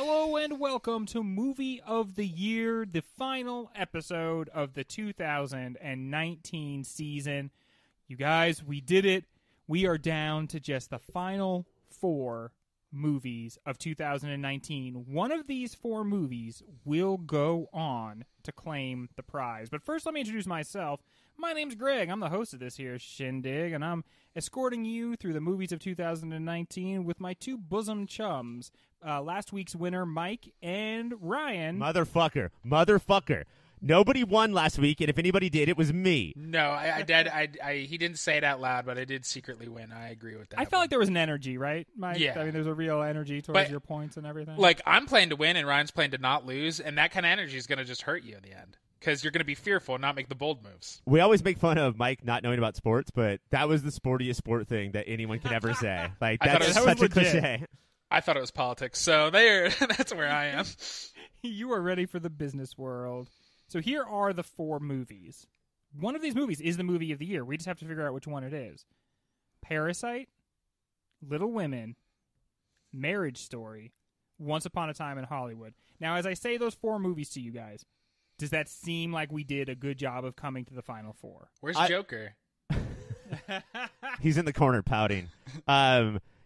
Hello and welcome to Movie of the Year, the final episode of the 2019 season. You guys, we did it. We are down to just the final 4 movies of 2019. One of these 4 movies will go on to claim the prize. But first, let me introduce myself. My name's Greg. I'm the host of this here shindig, and I'm escorting you through the movies of 2019 with my 2 bosom chums. Last week's winner, Mike and Ryan. Motherfucker. Nobody won last week, and if anybody did, it was me. No, I did. He didn't say it out loud, but I did secretly win. I agree with that. I felt like there was an energy, right, Mike? Yeah. I mean, there's a real energy towards your points and everything. Like, I'm playing to win, and Ryan's playing to not lose, and that kind of energy is going to just hurt you in the end. Because you're going to be fearful and not make the bold moves. We always make fun of Mike not knowing about sports, but that was the sportiest sport thing that anyone could ever say. Like, that's such a cliche. I thought it was politics, so that's where I am. You are ready for the business world. So here are the 4 movies. One of these movies is the movie of the year. We just have to figure out which one it is. Parasite, Little Women, Marriage Story, Once Upon a Time in Hollywood. Now, as I say those 4 movies to you guys, does that seem like we did a good job of coming to the final 4? Where's Joker? He's in the corner pouting.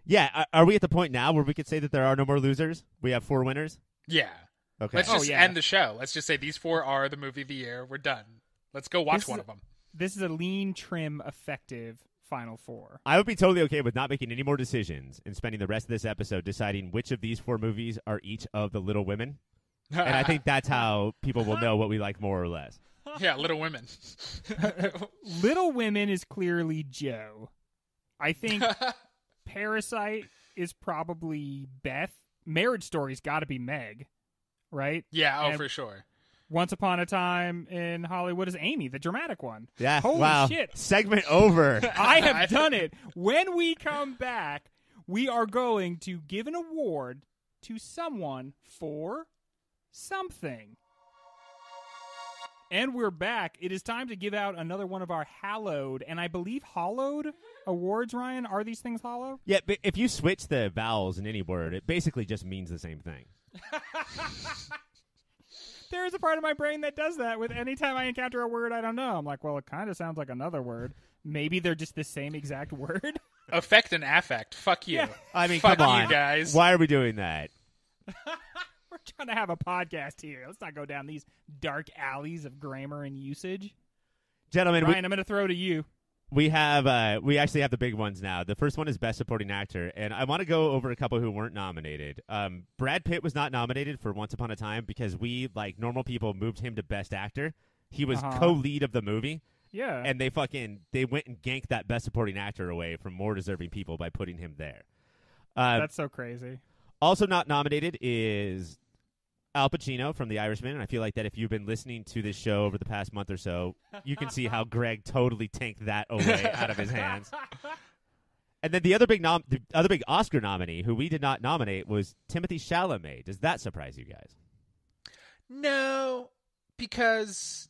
Yeah, are we at the point now where we could say that there are no more losers? We have 4 winners? Yeah. Okay. Let's just end the show. Let's just say these 4 are the movie of the year. We're done. Let's go watch one of them. This is a lean, trim, effective final 4. I would be totally okay with not making any more decisions and spending the rest of this episode deciding which of these 4 movies are each of the Little Women. And I think that's how people will know what we like more or less. Yeah, Little Women. Little Women is clearly Joe. I think Parasite is probably Beth. Marriage Story's got to be Meg, right? Yeah, and for sure. Once Upon a Time in Hollywood is Amy, the dramatic one. Yeah, Holy shit. Segment over. I have done it. When we come back, we are going to give an award to someone for something. And we're back. It is time to give out another one of our hallowed, and I believe hollowed awards, Ryan. Are these things hollow? Yeah, but if you switch the vowels in any word, it basically just means the same thing. There is a part of my brain that does that with any time I encounter a word I don't know. I'm like, well, it kind of sounds like another word. Maybe they're just the same exact word. Affect and affect. Fuck you. Yeah. I mean, Fuck come on. you guys. Why are we doing that? We're trying to have a podcast here. Let's not go down these dark alleys of grammar and usage. Gentlemen, Ryan, I'm going to throw to you. we actually have the big ones now. The first one is Best Supporting Actor, and I want to go over a couple who weren't nominated. Brad Pitt was not nominated for Once Upon a Time because we, like normal people, moved him to Best Actor. He was co-lead of the movie. Yeah. And they went and ganked that Best Supporting Actor away from more deserving people by putting him there. That's so crazy. Also not nominated is Al Pacino from The Irishman, and I feel like that if you've been listening to this show over the past month or so, you can see how Greg totally tanked that away out of his hands. And then the other big Oscar nominee, who we did not nominate, was Timothée Chalamet. Does that surprise you guys? No, because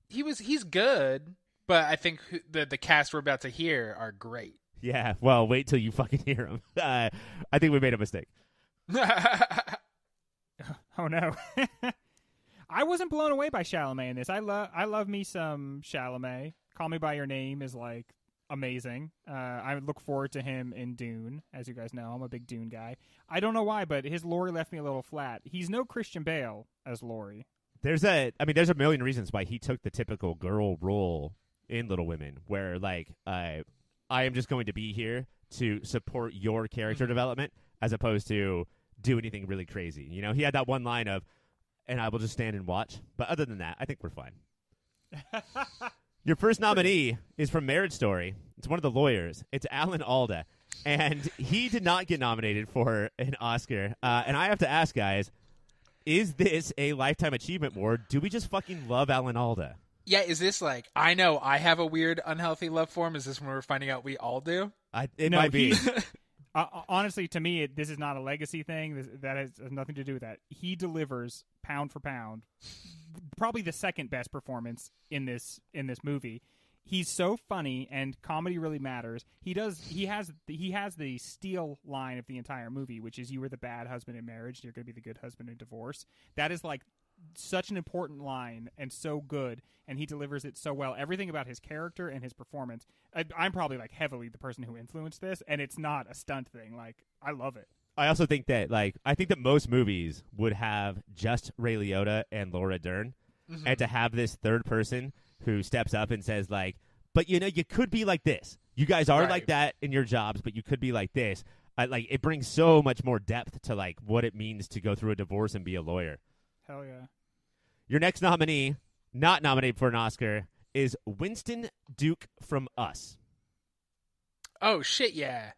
he's good, but I think the cast we're about to hear are great. Yeah, well, wait till you fucking hear him. I think we made a mistake. Oh no. I wasn't blown away by Chalamet in this. I love me some Chalamet. Call Me by Your Name is like amazing. I look forward to him in Dune. As you guys know, I'm a big Dune guy. I don't know why, but his Laurie left me a little flat. He's no Christian Bale as Laurie. There's a million reasons why he took the typical girl role in Little Women, where like I am just going to be here to support your character development as opposed to do anything really crazy. You know, he had that one line of, and I will just stand and watch. But other than that, I think we're fine. Your first nominee is from Marriage Story. It's one of the lawyers. It's Alan Alda. And he did not get nominated for an Oscar. And I have to ask, guys, is this a Lifetime Achievement Award? Do we just fucking love Alan Alda? Yeah, is this like, I know I have a weird, unhealthy love for him? Is this when we're finding out we all do? It might be. Honestly, to me, this is not a legacy thing. That has nothing to do with that. He delivers pound for pound, probably the second best performance in this movie. He's so funny, and comedy really matters. He has the steal line of the entire movie, which is, "You were the bad husband in marriage, you're going to be the good husband in divorce." That is like such an important line and so good, and he delivers it so well. Everything about his character and his performance. I'm probably like heavily the person who influenced this, and it's not a stunt thing. Like, I love it. I also think that I think that most movies would have just Ray Liotta and Laura Dern, and to have this third person who steps up and says like, "But you could be like this. You guys are like that in your jobs, but you could be like this." It brings so much more depth to like what it means to go through a divorce and be a lawyer. Hell yeah. Your next nominee, not nominated for an Oscar, is Winston Duke from Us. Oh shit, yeah.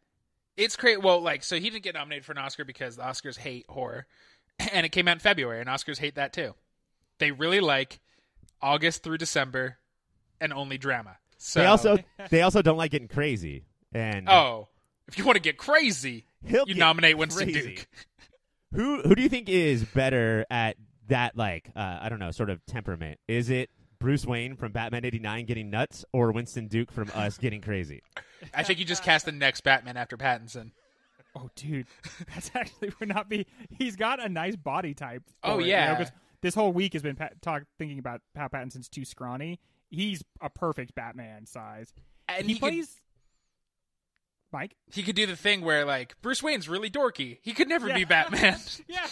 It's great. Well, so he didn't get nominated for an Oscar because the Oscars hate horror, and it came out in February, and Oscars hate that too. They really like August through December and only drama. So they also don't like getting crazy. And if you want to get crazy, you nominate Winston Duke. Who do you think is better at that? I don't know, sort of temperament. Is it Bruce Wayne from Batman '89 getting nuts, or Winston Duke from Us getting crazy? I think you just cast the next Batman after Pattinson. Oh, dude, that's actually would not be. He's got a nice body type. Yeah. 'Cause this whole week has been thinking about how Pattinson's too scrawny. He's a perfect Batman size. And he plays. Mike? He could do the thing where, Bruce Wayne's really dorky. He could never be Batman. Yeah.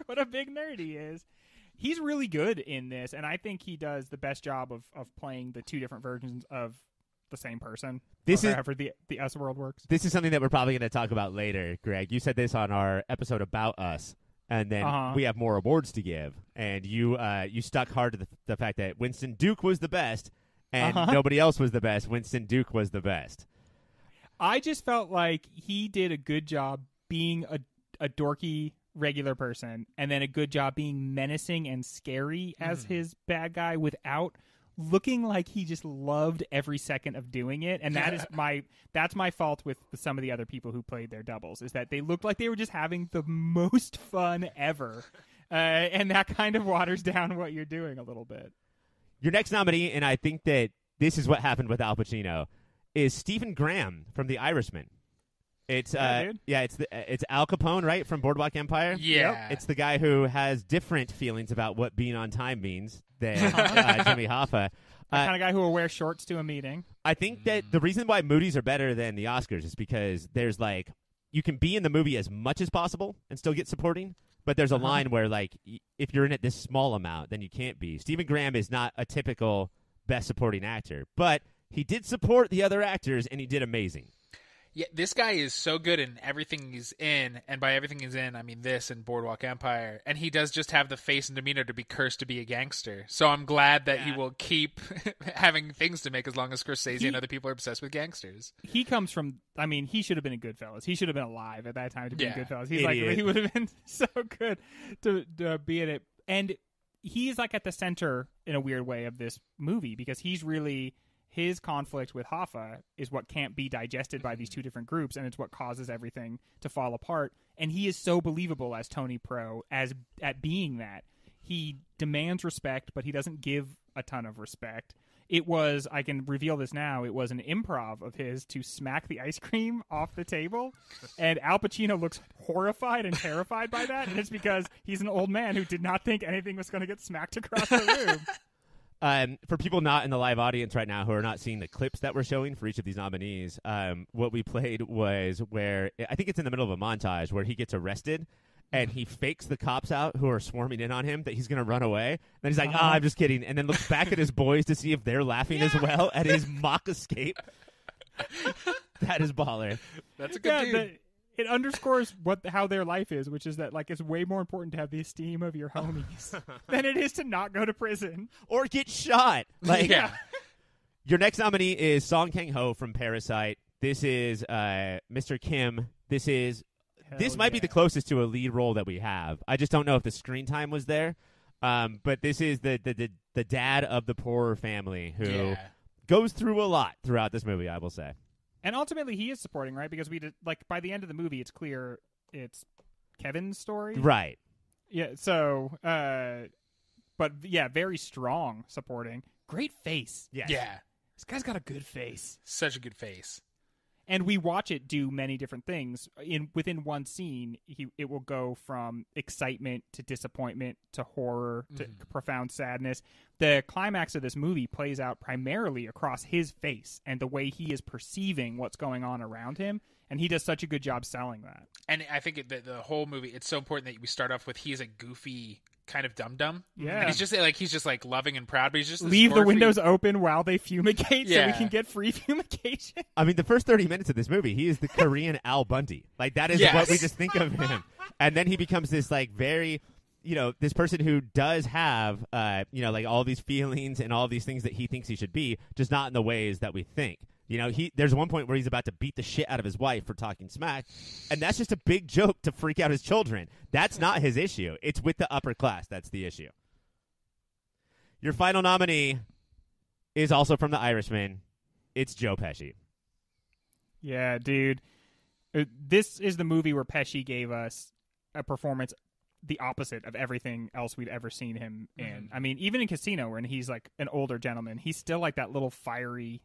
What a big nerd he is. He's really good in this, and I think he does the best job of playing the two different versions of the same person. However the Us world works. This is something that we're probably going to talk about later, Greg. You said this on our episode about Us, and then we have more awards to give. And you stuck hard to the fact that Winston Duke was the best, and nobody else was the best. Winston Duke was the best. I just felt like he did a good job being a dorky regular person, and then a good job being menacing and scary as his bad guy without looking like he just loved every second of doing it. And that's my fault with some of the other people who played their doubles, is that they looked like they were just having the most fun ever. And that kind of waters down what you're doing a little bit. Your next nominee, and I think that this is what happened with Al Pacino, is Stephen Graham from The Irishman. It's it's Al Capone, right, from Boardwalk Empire. Yeah, yep. It's the guy who has different feelings about what being on time means than Jimmy Hoffa. The kind of guy who will wear shorts to a meeting. I think that the reason why movies are better than the Oscars is because there's you can be in the movie as much as possible and still get supporting, but there's a line where if you're in it this small amount, then you can't be. Stephen Graham is not a typical best supporting actor, but he did support the other actors, and he did amazing. Yeah, this guy is so good in everything he's in, and by everything he's in, I mean this and Boardwalk Empire, and he does just have the face and demeanor to be cursed to be a gangster. So I'm glad that he will keep having things to make as long as Scorsese and other people are obsessed with gangsters. He comes from, he should have been in Goodfellas. He should have been alive at that time to be in Goodfellas. He's Idiot. he would have been so good to be in it. And he's at the center in a weird way of this movie, because he's really... His conflict with Hoffa is what can't be digested by these two different groups, and it's what causes everything to fall apart. And he is so believable as Tony Pro at being that. He demands respect, but he doesn't give a ton of respect. It was, I can reveal this now, it was an improv of his to smack the ice cream off the table, and Al Pacino looks horrified and terrified by that, and it's because he's an old man who did not think anything was going to get smacked across the room. For people not in the live audience right now who are not seeing the clips that we're showing for each of these nominees, what we played was where, I think it's in the middle of a montage, where he gets arrested and he fakes the cops out who are swarming in on him that he's going to run away. Then he's like, I'm just kidding. And then looks back at his boys to see if they're laughing as well at his mock escape. That is baller. That's a good dude. It underscores how their life is, which is that it's way more important to have the esteem of your homies than it is to not go to prison or get shot. Your next nominee is Song Kang-ho from Parasite. This is Mr. Kim. This might be the closest to a lead role that we have. I just don't know if the screen time was there. But this is the dad of the poorer family who goes through a lot throughout this movie, I will say. And ultimately, he is supporting, right? Because we did, by the end of the movie, it's clear it's Kevin's story, right? Yeah. So, but yeah, very strong supporting. great face. Yes. Yeah. This guy's got a good face. Such a good face. And we watch it do many different things. Within one scene, it will go from excitement to disappointment to horror to profound sadness. The climax of this movie plays out primarily across his face and the way he is perceiving what's going on around him. And he does such a good job selling that. And I think the whole movie, it's so important that we start off with he's a goofy kind of dum-dum. Yeah. And he's just like loving and proud, but he's just this Leave the dwarfy- windows open while they fumigate so we Yeah. can get free fumigation. I mean, the first 30 minutes of this movie, he is the Korean Al Bundy. Like, that is Yes. what we just think of him. And then he becomes this, like, very, this person who does have, like, all these feelings and all these things that he thinks he should be, just not in the ways that we think. There's one point where he's about to beat the shit out of his wife for talking smack, and that's just a big joke to freak out his children. That's not his issue. It's with the upper class. That's the issue. Your final nominee is also from The Irishman. It's Joe Pesci. Yeah, dude. This is the movie where Pesci gave us a performance the opposite of everything else we'd ever seen him in. I mean, even in Casino, when he's like an older gentleman, he's still like that little fiery,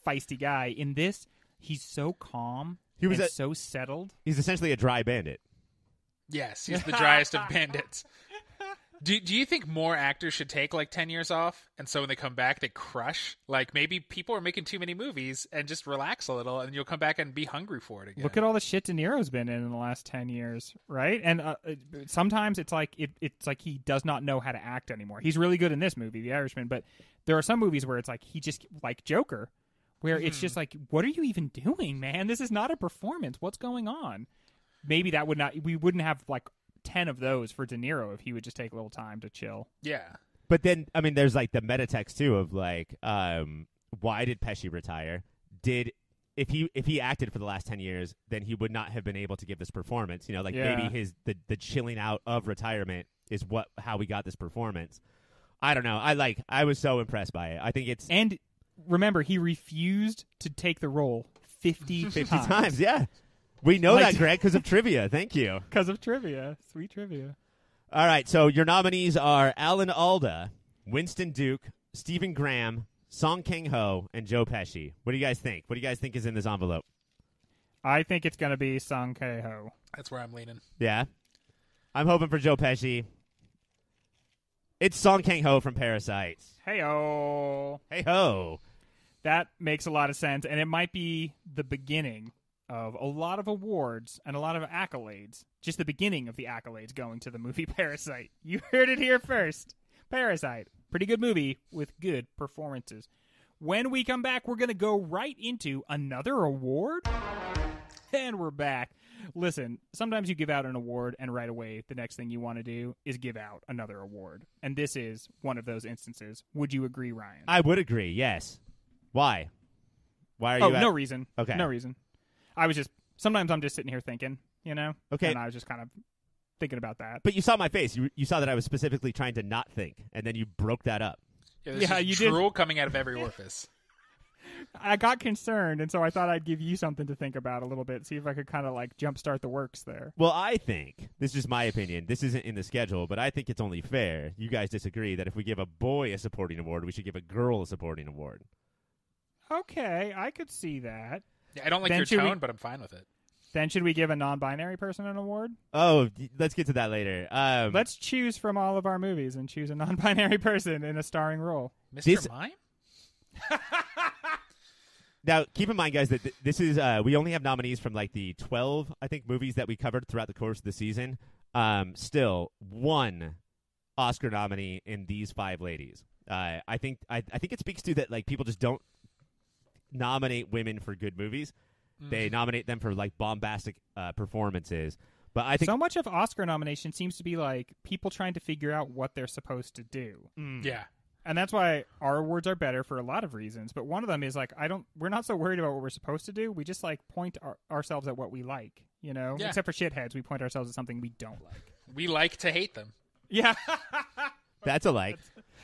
feisty guy. In this, he's so calm. He was so settled. He's essentially a dry bandit. Yes, he's the driest of bandits. Do you think more actors should take like 10 years off, and so when they come back they crush? Like maybe people are making too many movies and just relax a little, and you'll come back and be hungry for it again. Look at all the shit De Niro's been in the last 10 years, right? And sometimes it's like it's like he does not know how to act anymore. He's really good in this movie, The Irishman, but there are some movies where it's like he just like Joker, where it's just like, what are you even doing, man? This is not a performance. What's going on? Maybe we wouldn't have like 10 of those for De Niro if he would just take a little time to chill. Yeah. But then, I mean, there's like the meta text too of like, why did Pesci retire? If he acted for the last 10 years, then he would not have been able to give this performance. Maybe the chilling out of retirement is how we got this performance. I don't know. I was so impressed by it. I think it's and remember he refused to take the role 50 times. Yeah. We know that, Greg, because of trivia. Thank you. Because of trivia. Sweet trivia. All right, so your nominees are Alan Alda, Winston Duke, Stephen Graham, Song Kang-ho, and Joe Pesci. What do you guys think? What do you guys think is in this envelope? I think it's going to be Song Kang-ho. That's where I'm leaning. Yeah? I'm hoping for Joe Pesci. It's Song Kang-ho from Parasite. Hey-oh. Hey-ho. That makes a lot of sense, and it might be the beginning of a lot of awards and a lot of accolades. Just the beginning of the accolades going to the movie Parasite. You heard it here first. Parasite. Pretty good movie with good performances. When we come back, we're going to go right into another award. And we're back. Listen, sometimes you give out an award and right away the next thing you want to do is give out another award. And this is one of those instances. Would you agree, Ryan? I would agree, yes. Why? Why are you no reason. Okay. No reason. Sometimes I'm just sitting here thinking, Okay. And I was just kind of thinking about that. But you saw my face. You saw that I was specifically trying to not think, and then you broke that up. Yeah, you drool coming out of every orifice. I got concerned, and so I thought I'd give you something to think about a little bit, see if I could kind of like jumpstart the works there. Well, I think, this is just my opinion, this isn't in the schedule, but I think it's only fair. You guys disagree that if we give a boy a supporting award, we should give a girl a supporting award. Okay, I could see that. Yeah, I don't like Then your should we- tone, but I'm fine with it. Then should we give a non-binary person an award? Oh, let's get to that later. Let's choose from all of our movies and choose a non-binary person in a starring role. Mr. This- Mime? Now, keep in mind, guys, that this is we only have nominees from like the 12, I think, movies that we covered throughout the course of the season. Still, one Oscar nominee in these 5 ladies. I think it speaks to that like people just don't nominate women for good movies. They nominate them for like bombastic performances. But I think so much of Oscar nomination seems to be like people trying to figure out what they're supposed to do. Yeah. And that's why our awards are better for a lot of reasons. But one of them is like we're not so worried about what we're supposed to do. We just like point ourselves at what we like, Yeah. Except for shitheads, we point ourselves at something we don't like. We like to hate them. Yeah. that's a like.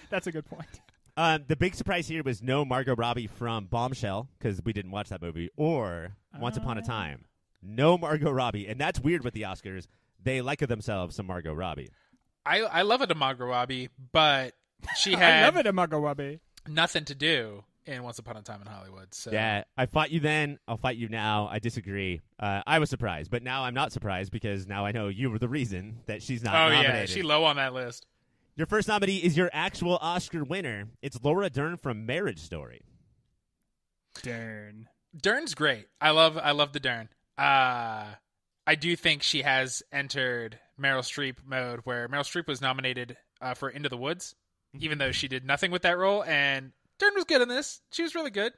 That's a good point. The big surprise here was no Margot Robbie from Bombshell, because we didn't watch that movie, or Once Upon a Time. No Margot Robbie. And that's weird with the Oscars. They like themselves some Margot Robbie. I love it, Margot Robbie, but she had I love it, Margot Robbie. nothing to do in Once Upon a Time in Hollywood. So. Yeah, I fought you then. I'll fight you now. I disagree. I was surprised, but now I'm not surprised because now I know you were the reason that she's not nominated. Yeah, she's low on that list. Your first nominee is your actual Oscar winner. It's Laura Dern from Marriage Story. Dern's great. I love the Dern. I do think she has entered Meryl Streep mode where Meryl Streep was nominated for Into the Woods, even though she did nothing with that role, and Dern was good in this. She was really good.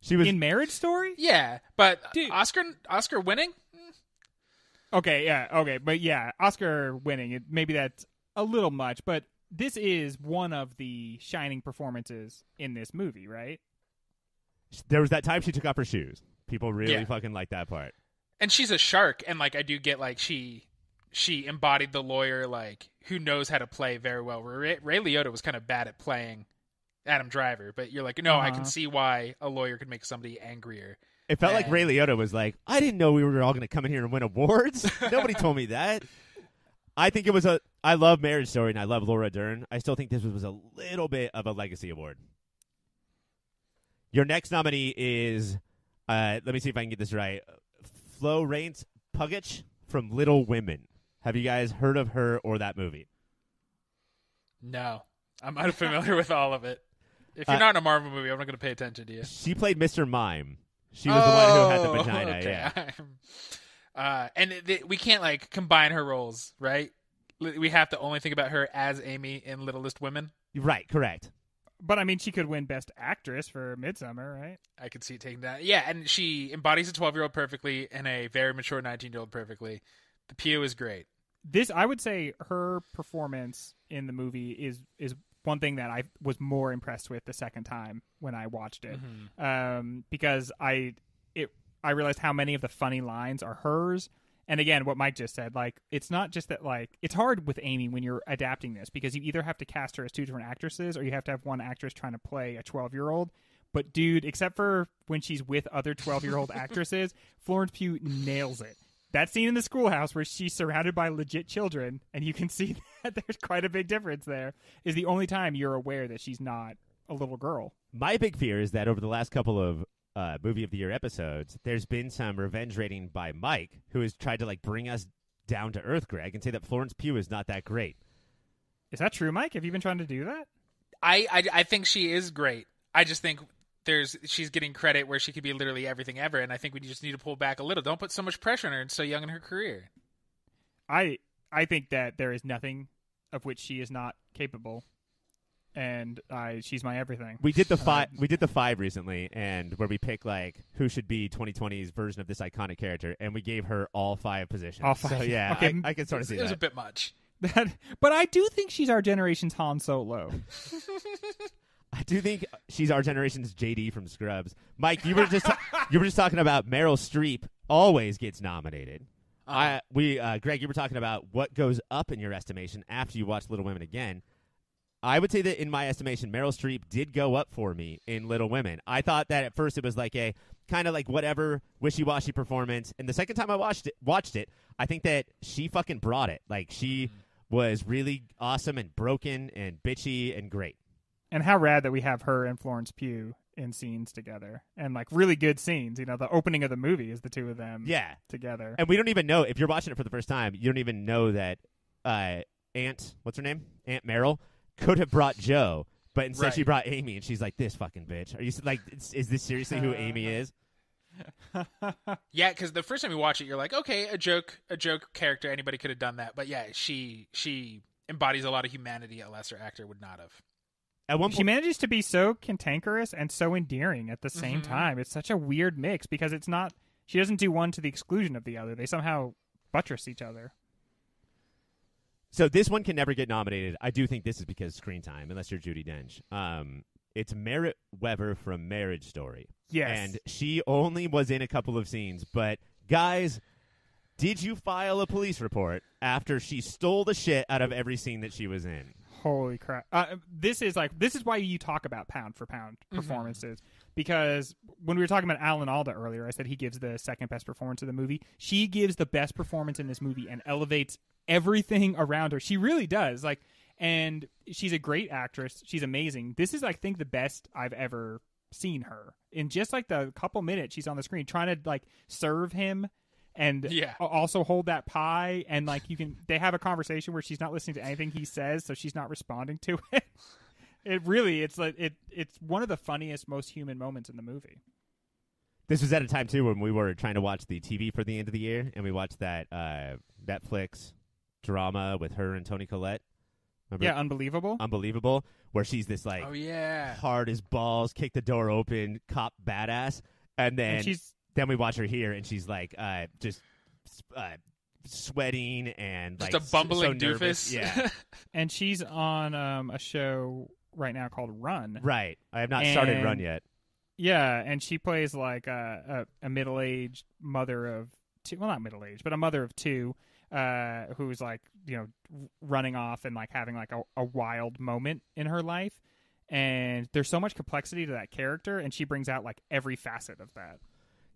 She was in Marriage Story? Yeah, but Dude. Oscar winning? Okay, yeah, okay. But yeah, Oscar winning, maybe that's a little much, but this is one of the shining performances in this movie, right? There was that time she took off her shoes. People really fucking like that part. And she's a shark, and like I do get like she embodied the lawyer like who knows how to play very well. Ray Liotta was kind of bad at playing Adam Driver, but you're like, no, I can see why a lawyer could make somebody angrier. It felt like Ray Liotta was like, I didn't know we were all going to come in here and win awards. Nobody told me that. I think it was I love Marriage Story and I love Laura Dern. I still think this was a little bit of a legacy award. Your next nominee is, let me see if I can get this right, Florence Pugh from Little Women. Have you guys heard of her or that movie? No. I'm unfamiliar with all of it. If you're not in a Marvel movie, I'm not going to pay attention to you. She played Mr. Mime. She was the one who had the vagina. Okay. Yeah. And we can't like combine her roles, right? We have to only think about her as Amy in Littlest Women. Right, correct. But I mean, she could win Best Actress for Midsummer, right? I could see it taking that. Yeah, and she embodies a 12-year-old perfectly and a very mature 19-year-old perfectly. The Pew is great. This, I would say, her performance in the movie is one thing that I was more impressed with the second time when I watched it, because I realized how many of the funny lines are hers. And again, what Mike just said, like, it's not just that, like, it's hard with Amy when you're adapting this because you either have to cast her as two different actresses or you have to have one actress trying to play a 12-year-old. But dude, except for when she's with other 12-year-old actresses, Florence Pugh nails it. That scene in the schoolhouse where she's surrounded by legit children, and you can see that there's quite a big difference there, is the only time you're aware that she's not a little girl. My big fear is that over the last couple of Movie of the Year episodes, there's been some revenge rating by Mike, who has tried to like bring us down to earth, Greg, and say that Florence Pugh is not that great. Is that true, Mike? Have you been trying to do that? I think she is great. I just think she's getting credit where she could be literally everything ever, and I think we just need to pull back a little. Don't put so much pressure on her and so young in her career. I think that there is nothing of which she is not capable, and she's my everything. We did the five recently, and where we pick like who should be 2020's version of this iconic character, and we gave her all 5 positions. All 5. So yeah, okay. I can sort of see that. It was a bit much. But I do think she's our generation's Han Solo. I do think she's our generation's JD from Scrubs. Mike, you were just talking about Meryl Streep always gets nominated. Greg, you were talking about what goes up in your estimation after you watch Little Women again. I would say that in my estimation, Meryl Streep did go up for me in Little Women. I thought that at first it was like a kind of like whatever wishy-washy performance, and the second time I watched it, I think that she fucking brought it. Like she was really awesome and broken and bitchy and great. And how rad that we have her and Florence Pugh in scenes together, and like really good scenes. You know, the opening of the movie is the two of them together. And we don't even know, if you're watching it for the first time, you don't even know that what's her name? Aunt Meryl could have brought Joe, but instead she brought Amy, and she's like, this fucking bitch. Are you like, is this seriously who Amy is? Yeah, because the first time you watch it, you're like, okay, a joke character, anybody could have done that. But yeah, she embodies a lot of humanity a lesser actor would not have. At one point, she manages to be so cantankerous and so endearing at the same time. It's such a weird mix because it's not. She doesn't do one to the exclusion of the other. They somehow buttress each other. So this one can never get nominated. I do think this is because screen time, unless you're Judi Dench. It's Merritt Wever from Marriage Story. Yes. And she only was in a couple of scenes. But, guys, did you file a police report after she stole the shit out of every scene that she was in? Holy crap. This is why you talk about pound for pound performances. Because when we were talking about Alan Alda earlier, I said he gives the second best performance of the movie. She gives the best performance in this movie and elevates everything around her. She really does. Like, And she's a great actress. She's amazing. This is, I think, the best I've ever seen her. In just like the couple minutes she's on the screen trying to like serve him and also hold that pie, and like they have a conversation where she's not listening to anything he says, so she's not responding to it. It's one of the funniest, most human moments in the movie. This was at a time too when we were trying to watch the TV for the end of the year, and we watched that Netflix drama with her and Toni Collette. Remember? Yeah, Unbelievable, where she's this like hard as balls, kick the door open, cop badass, and then then we watch her here, and she's like just sweating and just like a bumbling so doofus. Nervous. Yeah, and she's on a show right now called Run. Right, I have not started Run yet. Yeah, and she plays like a middle-aged mother of two. Well, not middle-aged, but a mother of two. Who's like, running off and like having like a wild moment in her life, and there's so much complexity to that character, and she brings out like every facet of that.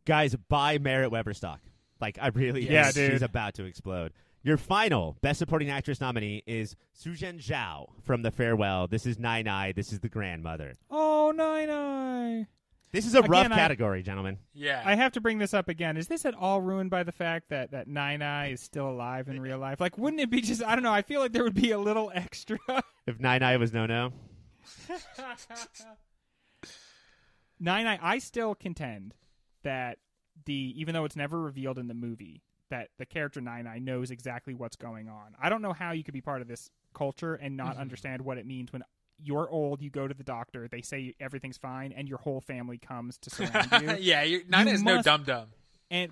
Guys, buy Merritt Weber stock. Like, I really think she's about to explode. Your final Best Supporting Actress nominee is Suzhen Zhao from The Farewell. This is Nai Nai. This is the grandmother. Oh, Nai Nai. This is a rough category, gentlemen. Yeah. I have to bring this up again. Is this at all ruined by the fact that Nai Nai is still alive in real life? Like, wouldn't it be just, I don't know, I feel like there would be a little extra. If Nai Nai was no-no? Nai Nai, I still contend that even though it's never revealed in the movie, that the character Nai Nai knows exactly what's going on. I don't know how you could be part of this culture and not understand what it means when you're old, you go to the doctor, they say everything's fine, and your whole family comes to surround you. Nai Nai is no dum-dum.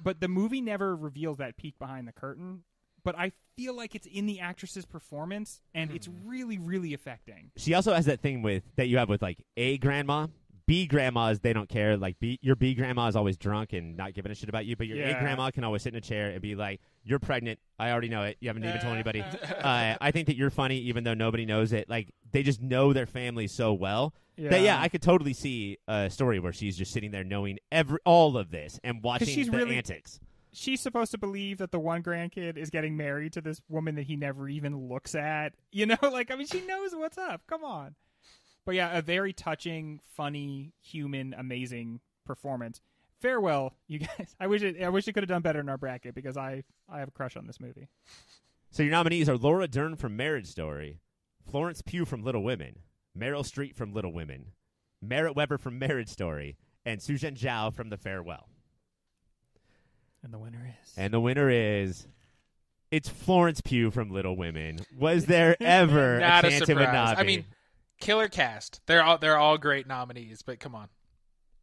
But the movie never reveals that peek behind the curtain. But I feel like it's in the actress's performance, and it's really, really affecting. She also has that thing that you have with like A grandma. B grandmas, they don't care. Like your B grandma is always drunk and not giving a shit about you, but your A grandma can always sit in a chair and be like, "You're pregnant. I already know it. You haven't even told anybody. I think that you're funny, even though nobody knows it." Like they just know their family so well that I could totally see a story where she's just sitting there knowing all of this and watching the antics. She's supposed to believe that the one grandkid is getting married to this woman that he never even looks at. She knows what's up. Come on. But yeah, a very touching, funny, human, amazing performance. Farewell, you guys. I wish it could have done better in our bracket because I have a crush on this movie. So your nominees are Laura Dern from Marriage Story, Florence Pugh from Little Women, Meryl Streep from Little Women, Merritt Weber from Marriage Story, and Suzhen Zhao from The Farewell. And the winner is... It's Florence Pugh from Little Women. Was there ever Not a chance surprise. it would not be? I mean, killer cast. They're all great nominees, but come on.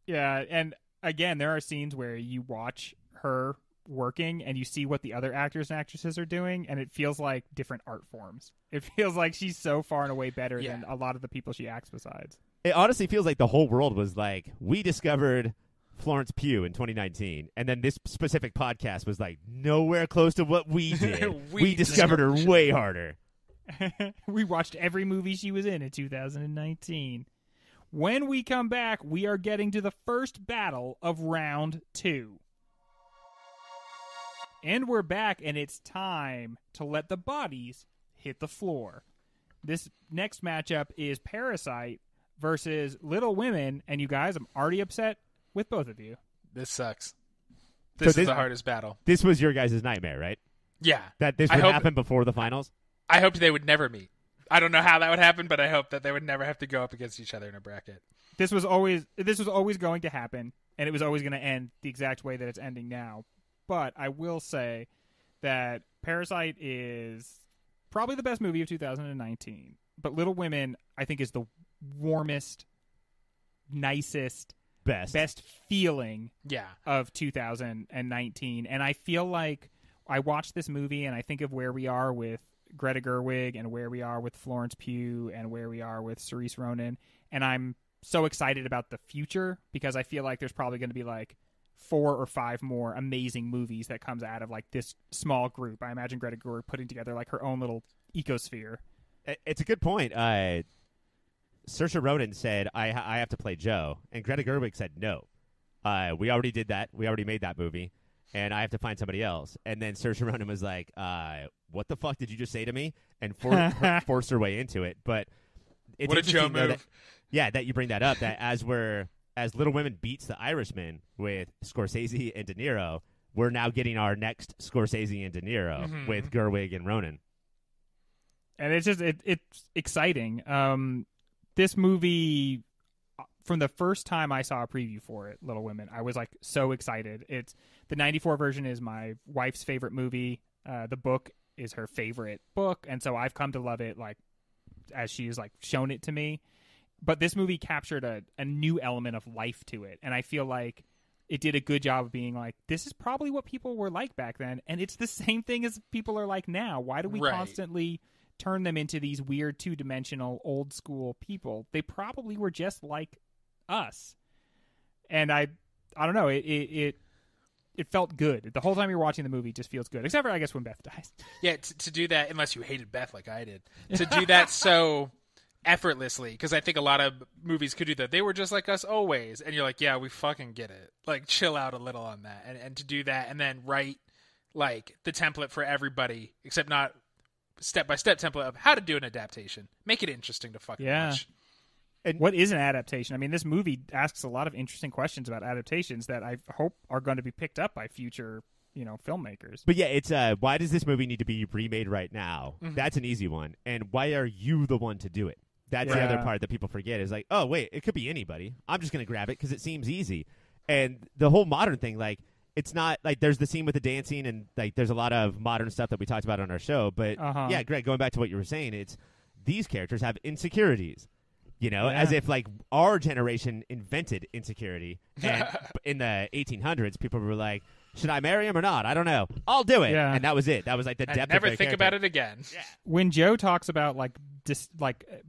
Yeah, and again, there are scenes where you watch her working and you see what the other actors and actresses are doing, and it feels like different art forms. It feels like she's so far and away better than a lot of the people she acts besides. It honestly feels like the whole world was like, we discovered Florence Pugh in 2019, and then this specific podcast was like, nowhere close to what we did. we discovered her way harder. We watched every movie she was in 2019. When we come back, we are getting to the first battle of round 2. And we're back, and it's time to let the bodies hit the floor. This next matchup is Parasite versus Little Women, and you guys, I'm already upset with both of you. This sucks. This is the hardest battle. This was your guys' nightmare, right? Yeah. That this would happen before the finals? I hoped they would never meet. I don't know how that would happen, but I hope that they would never have to go up against each other in a bracket. This was always going to happen, and it was always going to end the exact way that it's ending now. But I will say that Parasite is probably the best movie of 2019. But Little Women, I think, is the warmest, nicest, best feeling of 2019. And I feel like I watch this movie and I think of where we are with Greta Gerwig and where we are with Florence Pugh and where we are with Saoirse Ronan. And I'm so excited about the future because I feel like there's probably going to be like 4 or 5 more amazing movies that comes out of like this small group. I imagine Greta Gerwig putting together like her own little ecosphere. It's a good point. Saoirse Ronan said, I have to play Joe. And Greta Gerwig said, no. We already did that. We already made that movie. and I have to find somebody else. And then Saoirse Ronan was like, what the fuck did you just say to me? And forced her way into it. But it's What a Joe move. That you bring that up, that as Little Women beats The Irishman with Scorsese and De Niro, we're now getting our next Scorsese and De Niro with Gerwig and Ronan. And it's just it's exciting. This movie, from the first time I saw a preview for it, Little Women, I was like so excited. It's the '94 version is my wife's favorite movie. The book is her favorite book, and so I've come to love it like as she's like shown it to me. But this movie captured a new element of life to it, and I feel like it did a good job of being like, this is probably what people were like back then, and it's the same thing as people are like now. Why do we constantly turn them into these weird two-dimensional old school people? They probably were just like us. And I don't know, it felt good. The whole time you're watching the movie just feels good, except for I guess when Beth dies. Yeah, to do that, unless you hated Beth like I did, to do that so effortlessly, because I think a lot of movies could do that. They were just like us always, and you're like, yeah, we fucking get it. Like, chill out a little on that, and to do that, and then write like the template for everybody, except not step-by-step template of how to do an adaptation. Make it interesting to fucking watch. And what is an adaptation? I mean, this movie asks a lot of interesting questions about adaptations that I hope are going to be picked up by future, filmmakers. But yeah, it's why does this movie need to be remade right now? That's an easy one. And why are you the one to do it? That's the other part that people forget is like, oh, wait, it could be anybody. I'm just going to grab it because it seems easy. And the whole modern thing, like, it's not like there's the scene with the dancing and like there's a lot of modern stuff that we talked about on our show. But yeah, Greg, going back to what you were saying, it's these characters have insecurities, as if like our generation invented insecurity. And in the 1800s, people were like, should I marry him or not? I don't know. I'll do it. Yeah. And that was it. That was like the depth of never their think character. about it again. Yeah. When Joe talks about like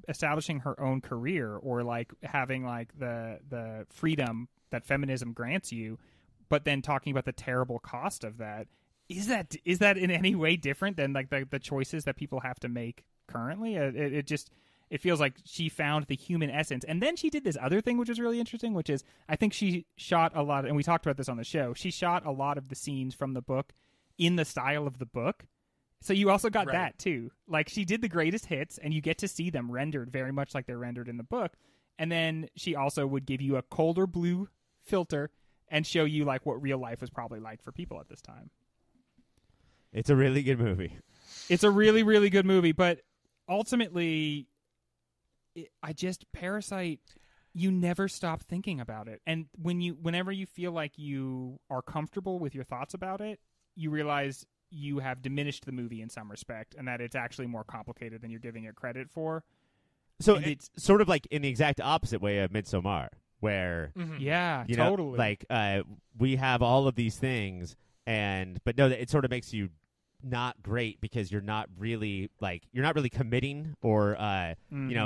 establishing her own career or like having like the freedom that feminism grants you, but then talking about the terrible cost of that, is that in any way different than like the choices that people have to make currently? It feels like she found the human essence. And then she did this other thing, which is really interesting, which is I think she shot a lot, and we talked about this on the show, she shot a lot of the scenes from the book in the style of the book. So you also got that, too. Like, she did the greatest hits, and you get to see them rendered very much like they're rendered in the book. And then she also would give you a colder blue filter and show you, like, what real life was probably like for people at this time. It's a really good movie. It's a really, really good movie, but ultimately, Parasite, you never stop thinking about it. And whenever you feel like you are comfortable with your thoughts about it, you realize you have diminished the movie in some respect and that it's actually more complicated than you're giving it credit for. So it's sort of like in the exact opposite way of Midsommar, where totally. Like we have all of these things, but no, it sort of makes you not great because you're not really committing or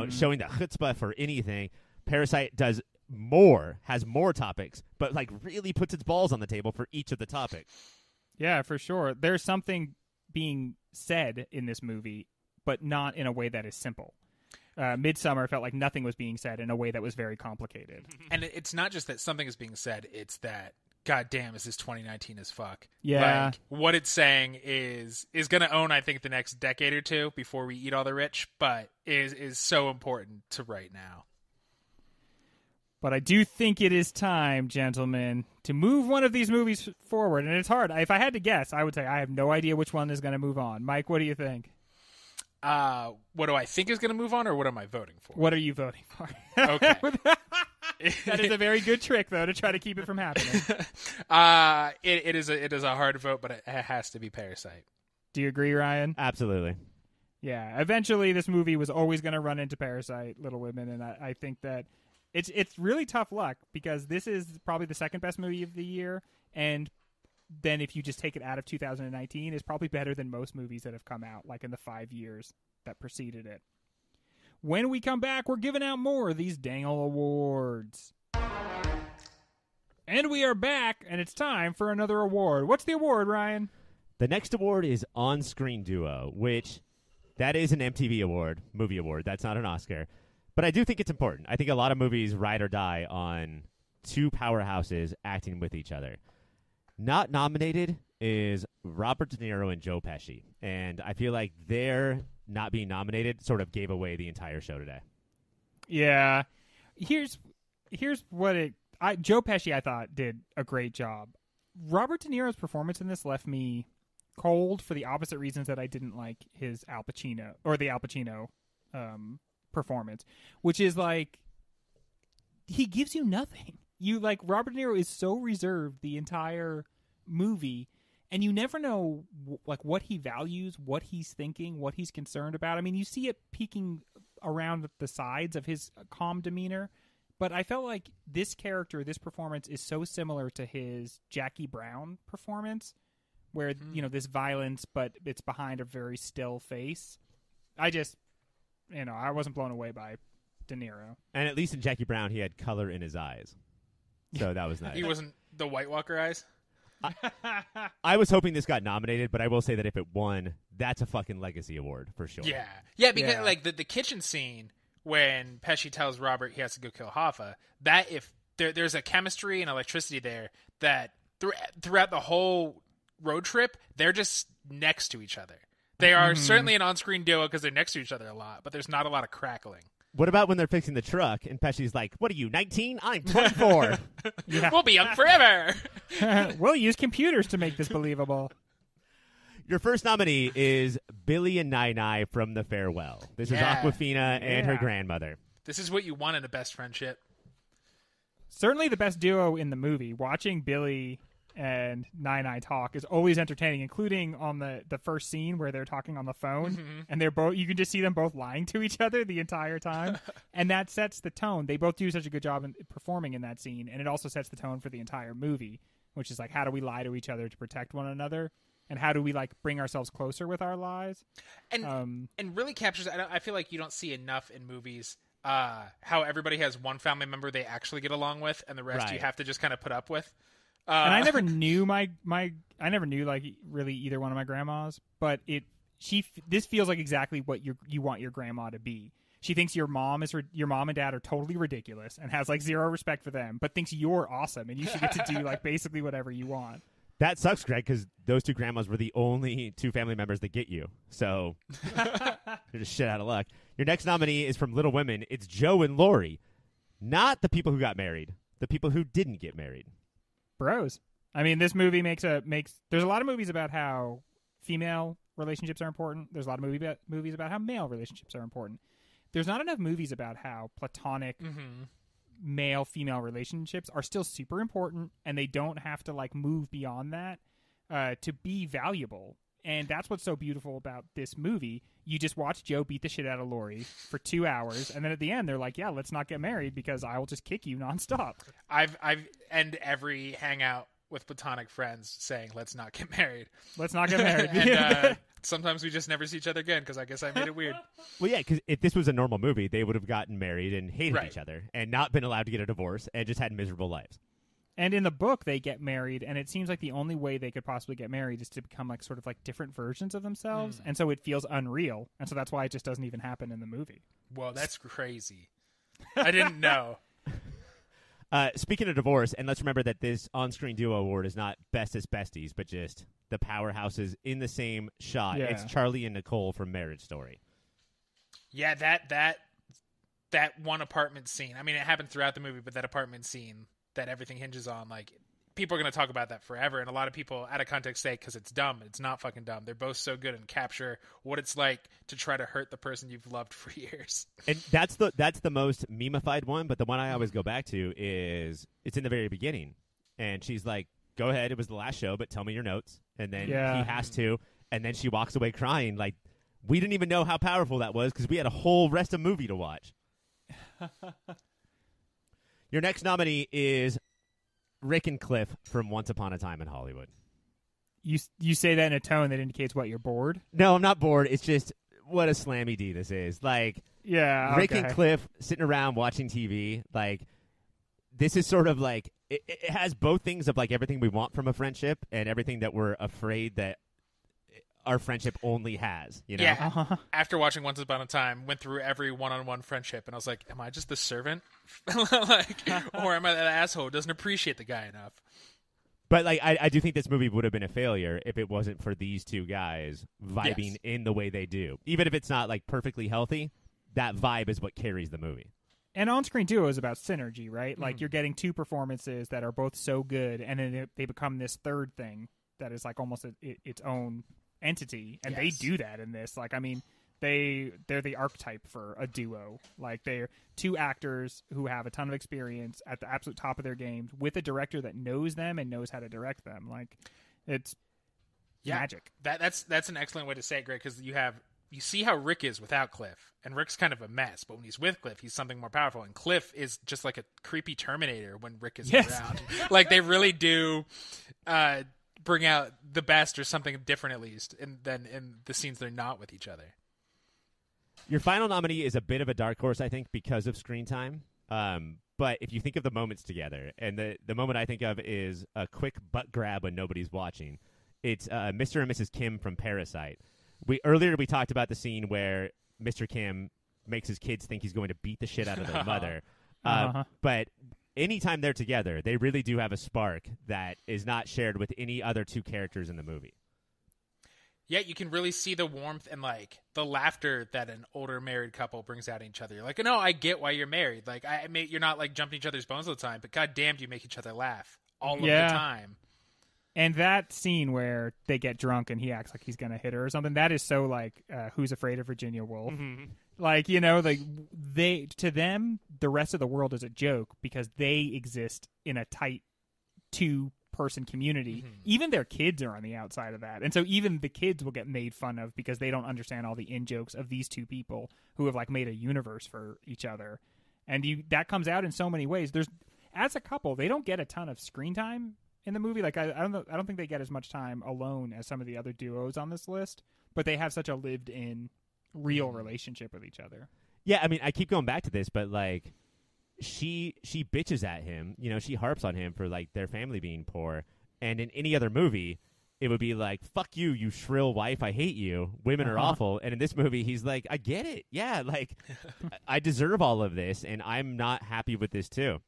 showing the chutzpah for anything. Parasite has more topics, but like really puts its balls on the table for each of the topics. Yeah, for sure. There's something being said in this movie, but not in a way that is simple. Midsommar felt like nothing was being said in a way that was very complicated. And it's not just that something is being said, it's that, God damn, is this 2019 as fuck. Yeah. Like, what it's saying is going to own, I think, the next decade or two before we eat all the rich, but is so important to right now. But I do think it is time, gentlemen, to move one of these movies forward. And it's hard. If I had to guess, I would say I have no idea which one is going to move on. Mike, what do you think? What do I think is going to move on, or what am I voting for? What are you voting for? Okay. That is a very good trick, though, to try to keep it from happening. It is a hard vote, but it has to be Parasite. Do you agree, Ryan? Absolutely. Yeah. Eventually, this movie was always going to run into Parasite, Little Women, and I think that it's really tough luck because this is probably the second best movie of the year, and then if you just take it out of 2019, it's probably better than most movies that have come out, like in the 5 years that preceded it. When we come back, we're giving out more of these Dangle Awards. And we are back, and it's time for another award. What's the award, Ryan? The next award is On-Screen Duo, which that is an MTV award, movie award. That's not an Oscar. But I do think it's important. I think a lot of movies ride or die on two powerhouses acting with each other. Not nominated is Robert De Niro and Joe Pesci. And I feel like their not being nominated sort of gave away the entire show today. Yeah. Here's what Joe Pesci, I thought, did a great job. Robert De Niro's performance in this left me cold for the opposite reasons that I didn't like his Al Pacino performance, which is like he gives you nothing. You like Robert De Niro is so reserved the entire movie, and you never know like what he values, what he's thinking, what he's concerned about. I mean, you see it peeking around the sides of his calm demeanor, but I felt like this performance is so similar to his Jackie Brown performance, where this violence, but it's behind a very still face. I wasn't blown away by De Niro. And at least in Jackie Brown, he had color in his eyes. So that was nice. He wasn't the White Walker eyes? I was hoping this got nominated, but I will say that if it won, that's a fucking legacy award for sure. Yeah. Yeah, because like the kitchen scene when Pesci tells Robert he has to go kill Hoffa, that if there's a chemistry and electricity there that throughout the whole road trip, they're just next to each other. They are certainly an on-screen duo because they're next to each other a lot, but there's not a lot of crackling. What about when they're fixing the truck and Pesci's like, "What are you, 19? I'm 24." We'll be young forever. We'll use computers to make this believable. Your first nominee is Billy and Nai from The Farewell. This is Awkwafina and her grandmother. This is what you want in a best friendship. Certainly the best duo in the movie. Watching Billy and Nai talk is always entertaining, including on the first scene where they're talking on the phone and they're both, you can just see them both lying to each other the entire time. And that sets the tone. They both do such a good job in performing in that scene. And it also sets the tone for the entire movie, which is like, how do we lie to each other to protect one another? And how do we like bring ourselves closer with our lies? And really captures, I feel like you don't see enough in movies, how everybody has one family member they actually get along with and the rest you have to just kind of put up with. And I never knew I never knew like really either one of my grandmas, but this feels like exactly what you want your grandma to be. She thinks your mom and dad are totally ridiculous and has like zero respect for them, but thinks you're awesome and you should get to do like basically whatever you want. That sucks, Greg, because those two grandmas were the only two family members that get you. So you're just shit out of luck. Your next nominee is from Little Women. It's Joe and Lori, not the people who got married, the people who didn't get married. Bros. I mean, this movie makes there's a lot of movies about how female relationships are important. There's a lot of movies about how male relationships are important. There's not enough movies about how platonic male-female relationships are still super important, and they don't have to like move beyond that to be valuable. And that's what's so beautiful about this movie. You just watch Joe beat the shit out of Lori for 2 hours, and then at the end they're like, "Yeah, let's not get married because I will just kick you nonstop." I've end every hangout with platonic friends saying, "Let's not get married. Let's not get married." And sometimes we just never see each other again because I guess I made it weird. Well, yeah, because if this was a normal movie, they would have gotten married and hated each other and not been allowed to get a divorce and just had miserable lives. And in the book, they get married, and it seems like the only way they could possibly get married is to become like sort of like different versions of themselves, and so it feels unreal, and so that's why it just doesn't even happen in the movie. Whoa, that's crazy. I didn't know. Speaking of divorce, and let's remember that this on-screen duo award is not bestest besties, but just the powerhouses in the same shot. Yeah. It's Charlie and Nicole from Marriage Story. Yeah, that one apartment scene. I mean, it happened throughout the movie, but that apartment scene that everything hinges on, like, people are going to talk about that forever, and a lot of people out of context say because it's dumb. It's not fucking dumb. They're both so good and capture what it's like to try to hurt the person you've loved for years. And that's the most memified one, but the one I always go back to is it's in the very beginning, and she's like, "Go ahead, it was the last show, but tell me your notes." And then he has to, and then she walks away crying like, we didn't even know how powerful that was because we had a whole rest of movie to watch. Your next nominee is Rick and Cliff from Once Upon a Time in Hollywood. You say that in a tone that indicates what, you're bored? No, I'm not bored. It's just what a slammy D this is. Like, Rick and Cliff sitting around watching TV. Like, this is sort of like it has both things of like everything we want from a friendship and everything that we're afraid that our friendship only has, you know? Yeah. After watching Once Upon a Time, went through every one-on-one friendship, and I was like, am I just the servant? Or am I that asshole who doesn't appreciate the guy enough? But like, I do think this movie would have been a failure if it wasn't for these two guys vibing in the way they do. Even if it's not like perfectly healthy, that vibe is what carries the movie. And on-screen duo is about synergy, right? Like you're getting two performances that are both so good, and then they become this third thing that is like almost its own entity, and they do that in this. Like, I mean, they're the archetype for a duo. Like, they're two actors who have a ton of experience at the absolute top of their games with a director that knows them and knows how to direct them. Like, it's magic. That's an excellent way to say it, Greg, because you see how Rick is without Cliff, and Rick's kind of a mess, but when he's with Cliff, he's something more powerful, and Cliff is just like a creepy Terminator when Rick is around. Like, they really do bring out the best or something different, at least, than in the scenes they're not with each other. Your final nominee is a bit of a dark horse, I think, because of screen time. But if you think of the moments together, and the moment I think of is a quick butt grab when nobody's watching, it's Mr. and Mrs. Kim from Parasite. Earlier we talked about the scene where Mr. Kim makes his kids think he's going to beat the shit out of their mother. But anytime they're together, they really do have a spark that is not shared with any other two characters in the movie. Yeah, you can really see the warmth and like the laughter that an older married couple brings out in each other. You're like, no, I get why you're married. Like, you're not like jumping each other's bones all the time, but goddamn, do you make each other laugh all of the time. And that scene where they get drunk and he acts like he's going to hit her or something, that is so like Who's Afraid of Virginia Woolf? Mm-hmm. Like, you know, like to them, the rest of the world is a joke because they exist in a tight two-person community. Mm-hmm. Even their kids are on the outside of that. And so even the kids will get made fun of because they don't understand all the in-jokes of these two people who have like made a universe for each other. And that comes out in so many ways. As a couple, they don't get a ton of screen time in the movie. Like, I don't think they get as much time alone as some of the other duos on this list, but they have such a lived-in, real relationship with each other. Yeah, I mean, I keep going back to this, but like, she bitches at him. You know, she harps on him for like their family being poor. And in any other movie, it would be like, "Fuck you, you shrill wife! I hate you. Women are awful." And in this movie, he's like, "I get it. Yeah, like, I deserve all of this, and I'm not happy with this too."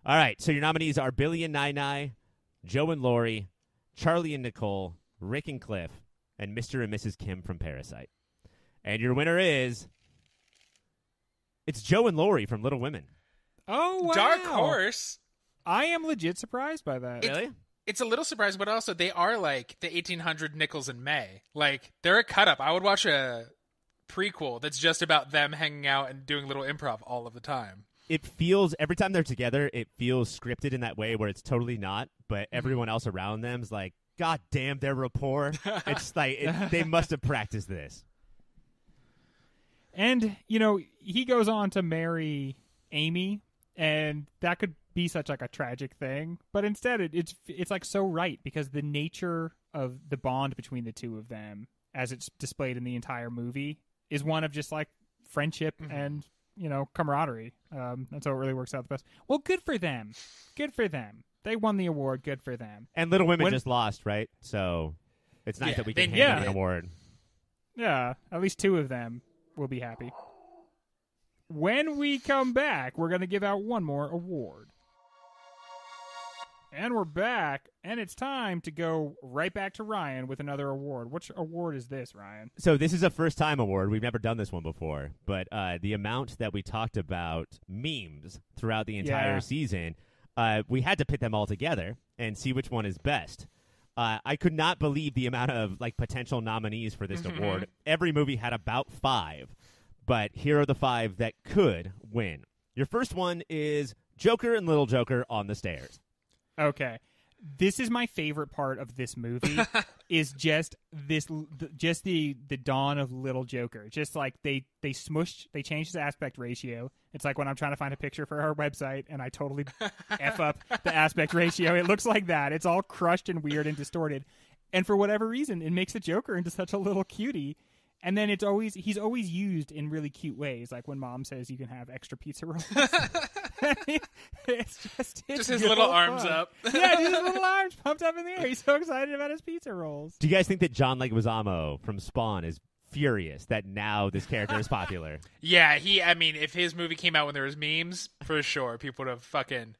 All right, so your nominees are Billy and Nai, Joe and Laurie, Charlie and Nicole, Rick and Cliff, and Mr. and Mrs. Kim from Parasite. And your winner is... it's Joe and Laurie from Little Women. Oh, wow. Dark horse. I am legit surprised by that. Really? It's a little surprised, but also they are like the 1800 Nichols and May. Like, they're a cut-up. I would watch a prequel that's just about them hanging out and doing little improv all of the time. It feels, every time they're together, it feels scripted in that way where it's totally not, but everyone else around them's like, God damn, their rapport. It's like, they must have practiced this. And, you know, he goes on to marry Amy, and that could be such like a tragic thing, but instead it's like so right, because the nature of the bond between the two of them, as it's displayed in the entire movie, is one of just like friendship and, you know, camaraderie. And so it really works out the best. Well, good for them. Good for them. They won the award. Good for them. And Little Women just lost, right? So it's nice that we can hand them an award. Yeah, at least two of them will be happy. When we come back, we're going to give out one more award. And we're back, and it's time to go right back to Ryan with another award. Which award is this, Ryan? So this is a first-time award. We've never done this one before. But the amount that we talked about memes throughout the entire season, we had to pit them all together and see which one is best. I could not believe the amount of like potential nominees for this award. Every movie had about 5. But here are the 5 that could win. Your first one is Joker and Little Joker on the Stairs. Okay. This is my favorite part of this movie is just the dawn of Little Joker. Just like they changed his aspect ratio. It's like when I'm trying to find a picture for our website and I totally F up the aspect ratio. It looks like that. It's all crushed and weird and distorted. And for whatever reason, it makes the Joker into such a little cutie. And then he's always used in really cute ways, like when Mom says you can have extra pizza rolls. It's just his little arms up. Yeah, just his little arms pumped up in the air. He's so excited about his pizza rolls. Do you guys think that John Leguizamo from Spawn is furious that now this character is popular? Yeah, I mean, if his movie came out when there was memes, for sure, people would have fucking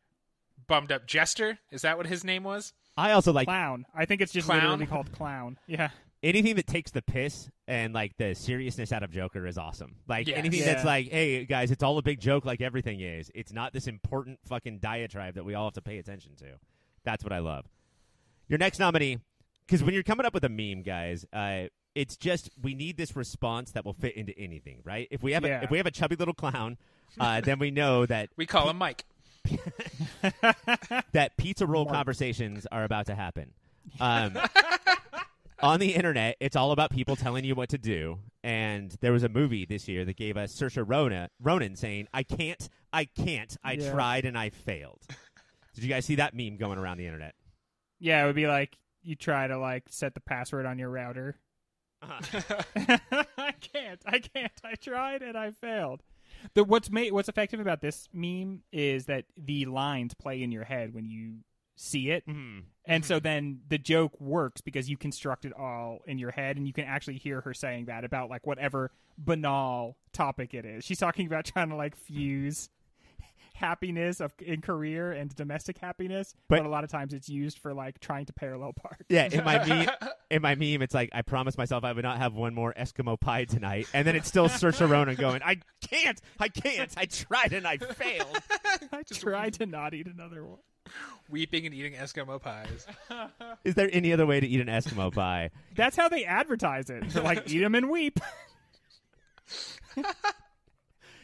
bummed up Jester. Is that what his name was? I also like Clown. I think it's just Clown? literally called Clown. Yeah. anything that takes the piss and like the seriousness out of Joker is awesome. Like Yes. anything Yeah. that's like, hey guys, it's all a big joke like everything is. It's not this important fucking diatribe that we all have to pay attention to. That's what I love. Your next nominee, because when you're coming up with a meme, guys, it's just we need this response that will fit into anything, right? If we have a chubby little clown, then we know that We call him Mike. that pizza roll conversations are about to happen. On the internet, it's all about people telling you what to do. And there was a movie this year that gave us Saoirse Ronan saying, I can't, I tried and I failed. Did you guys see that meme going around the internet? Yeah, it would be like you try to like set the password on your router. I can't. I tried and I failed. What's effective about this meme is that the lines play in your head when you see it. Mm-hmm. And so then the joke works because you construct it all in your head and you can actually hear her saying that about like whatever banal topic it is. She's talking about trying to like fuse happiness in career and domestic happiness, but a lot of times it's used for like trying to parallel park. Yeah, in my meme, it's like I promised myself I would not have one more Eskimo pie tonight, and then it's still Saoirse Ronan going, I can't, I tried and I failed. I tried to not eat another one. Weeping and eating Eskimo pies. Is there any other way to eat an Eskimo pie? That's how they advertise it. They're like, eat them and weep.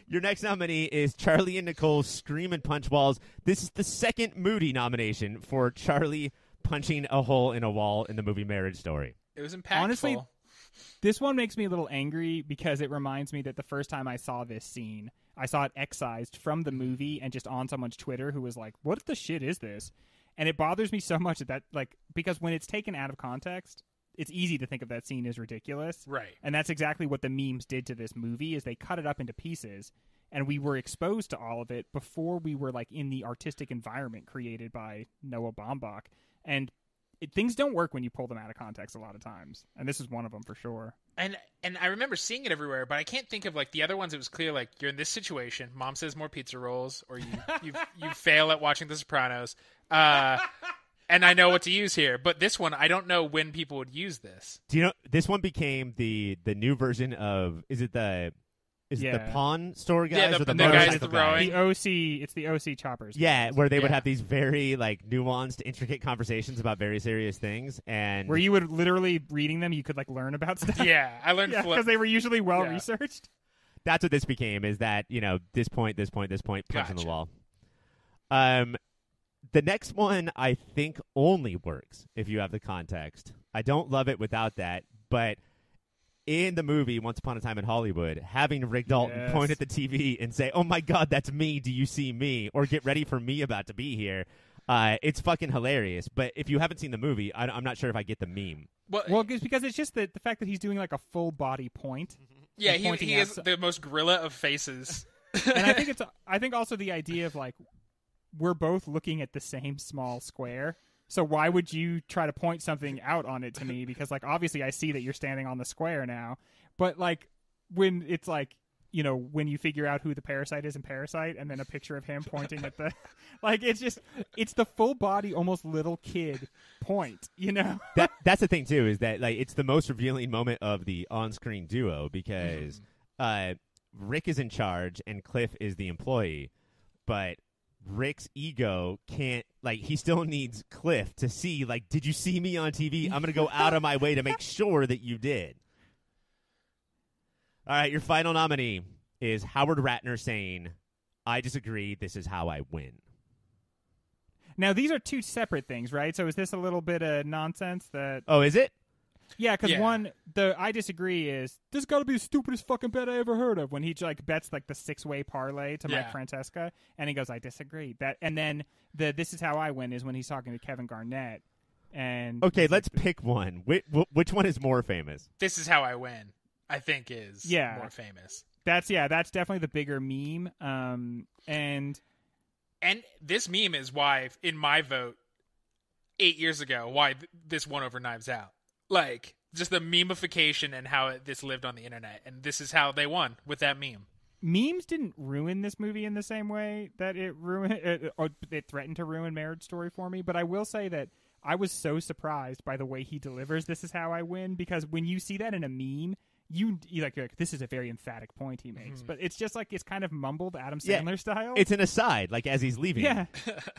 Your next nominee is Charlie and Nicole's Scream and Punch Walls. This is the second Moody nomination for Charlie punching a hole in a wall in the movie Marriage Story. It was impactful. Honestly, this one makes me a little angry because it reminds me that the first time I saw this scene, I saw it excised from the movie and just on someone's Twitter who was like, what the shit is this? And it bothers me so much that like, because when it's taken out of context, it's easy to think of that scene as ridiculous. Right. And that's exactly what the memes did to this movie is they cut it up into pieces and we were exposed to all of it before we were like in the artistic environment created by Noah Baumbach. And things don't work when you pull them out of context a lot of times. And this is one of them for sure. And I remember seeing it everywhere, but I can't think of like the other ones. It was clear like you're in this situation. Mom says more pizza rolls, or you fail at watching The Sopranos. And I know what to use here, but this one I don't know when people would use this. Do you know this one became the new version of the pawn store guys Yeah, or the guys motorcycle throwing. guys? It's the OC choppers. Yeah, where they would Yeah. have these very like nuanced, intricate conversations about very serious things, and Where you would literally reading them, you could like learn about stuff. Yeah, I learned Yeah, flip. because they were usually well Yeah. researched. that's what this became. Is that this point, punch in the Gotcha. wall. The next one I think only works if you have the context. I don't love it without that, but in the movie Once Upon a Time in Hollywood, having Rick Dalton Yes. point at the TV and say, "Oh my God, that's me! Do you see me?" or "Get ready for me about to be here," it's fucking hilarious. But if you haven't seen the movie, I'm not sure if I get the meme. Well, it's because it's just the fact that he's doing like a full body point. yeah, and pointing he at is the most gorilla of faces. And I think also the idea of like we're both looking at the same small square. So why would you try to point something out on it to me? Because like obviously I see that you're standing on the square now. But like when it's like when you figure out who the parasite is in Parasite and then a picture of him pointing at the like it's the full body almost little kid point, That's the thing too, is that like it's the most revealing moment of the on-screen duo because Rick is in charge and Cliff is the employee, but Rick's ego can't, like, he still needs Cliff to see, like, did you see me on TV? I'm going to go out of my way to make sure that you did. All right, your final nominee is Howard Ratner saying, I disagree, this is how I win. Now these are two separate things, right? So is this a little bit of nonsense that Oh, is it? Yeah, because Yeah. one, the I disagree is this got to be the stupidest fucking bet I ever heard of. When he like bets like the 6-way parlay to Mike Yeah. Francesca, and he goes, I disagree. And then the this is how I win is when he's talking to Kevin Garnett. And Okay, let's pick one. Which one is more famous? This is how I win. I think is more famous. That's definitely the bigger meme. And this meme is why, in my vote, 8 years ago, why this won over Knives Out. Like, just the memification and how this lived on the internet. And this is how they won, with that meme. memes didn't ruin this movie in the same way that it threatened to ruin Marriage Story for me. But I will say that I was so surprised by the way he delivers "This is how I win," because when you see that in a meme, you're like, this is a very emphatic point he makes, but it's just like it's kind of mumbled Adam Sandler style. It's an aside, like as he's leaving. Yeah,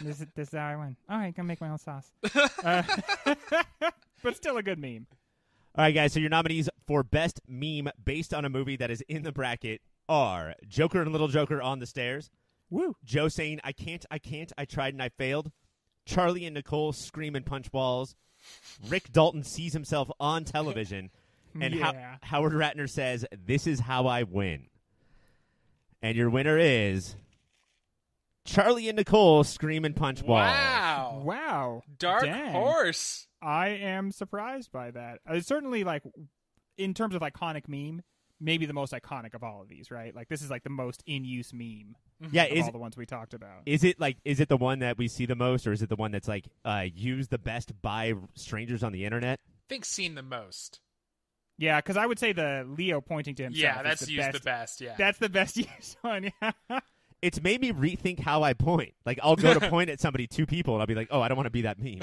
this is how I win. All right, gonna make my own sauce, but still a good meme. All right, guys. So your nominees for best meme based on a movie that is in the bracket are Joker and Little Joker on the Stairs. Woo! Joe saying, I can't, I tried and I failed. Charlie and Nicole scream and punch balls. Rick Dalton sees himself on television. And Howard Ratner says, this is how I win. And your winner is Charlie and Nicole scream and punch balls. Wow. Dark Dang. horse. I am surprised by that. It's certainly, like, in terms of iconic meme, maybe the most iconic of all of these, right? Like, this is like the most in-use meme. Yeah, of all the ones we talked about. Is it the one that we see the most, or is it the one that's like used the best by strangers on the internet? I think seen the most. Yeah, because I would say the Leo pointing to himself. Yeah, that's is used the best. Yeah, that's the best used one. Yeah. It's made me rethink how I point. Like, I'll go to point at somebody, two people, and I'll be like, oh, I don't want to be that meme.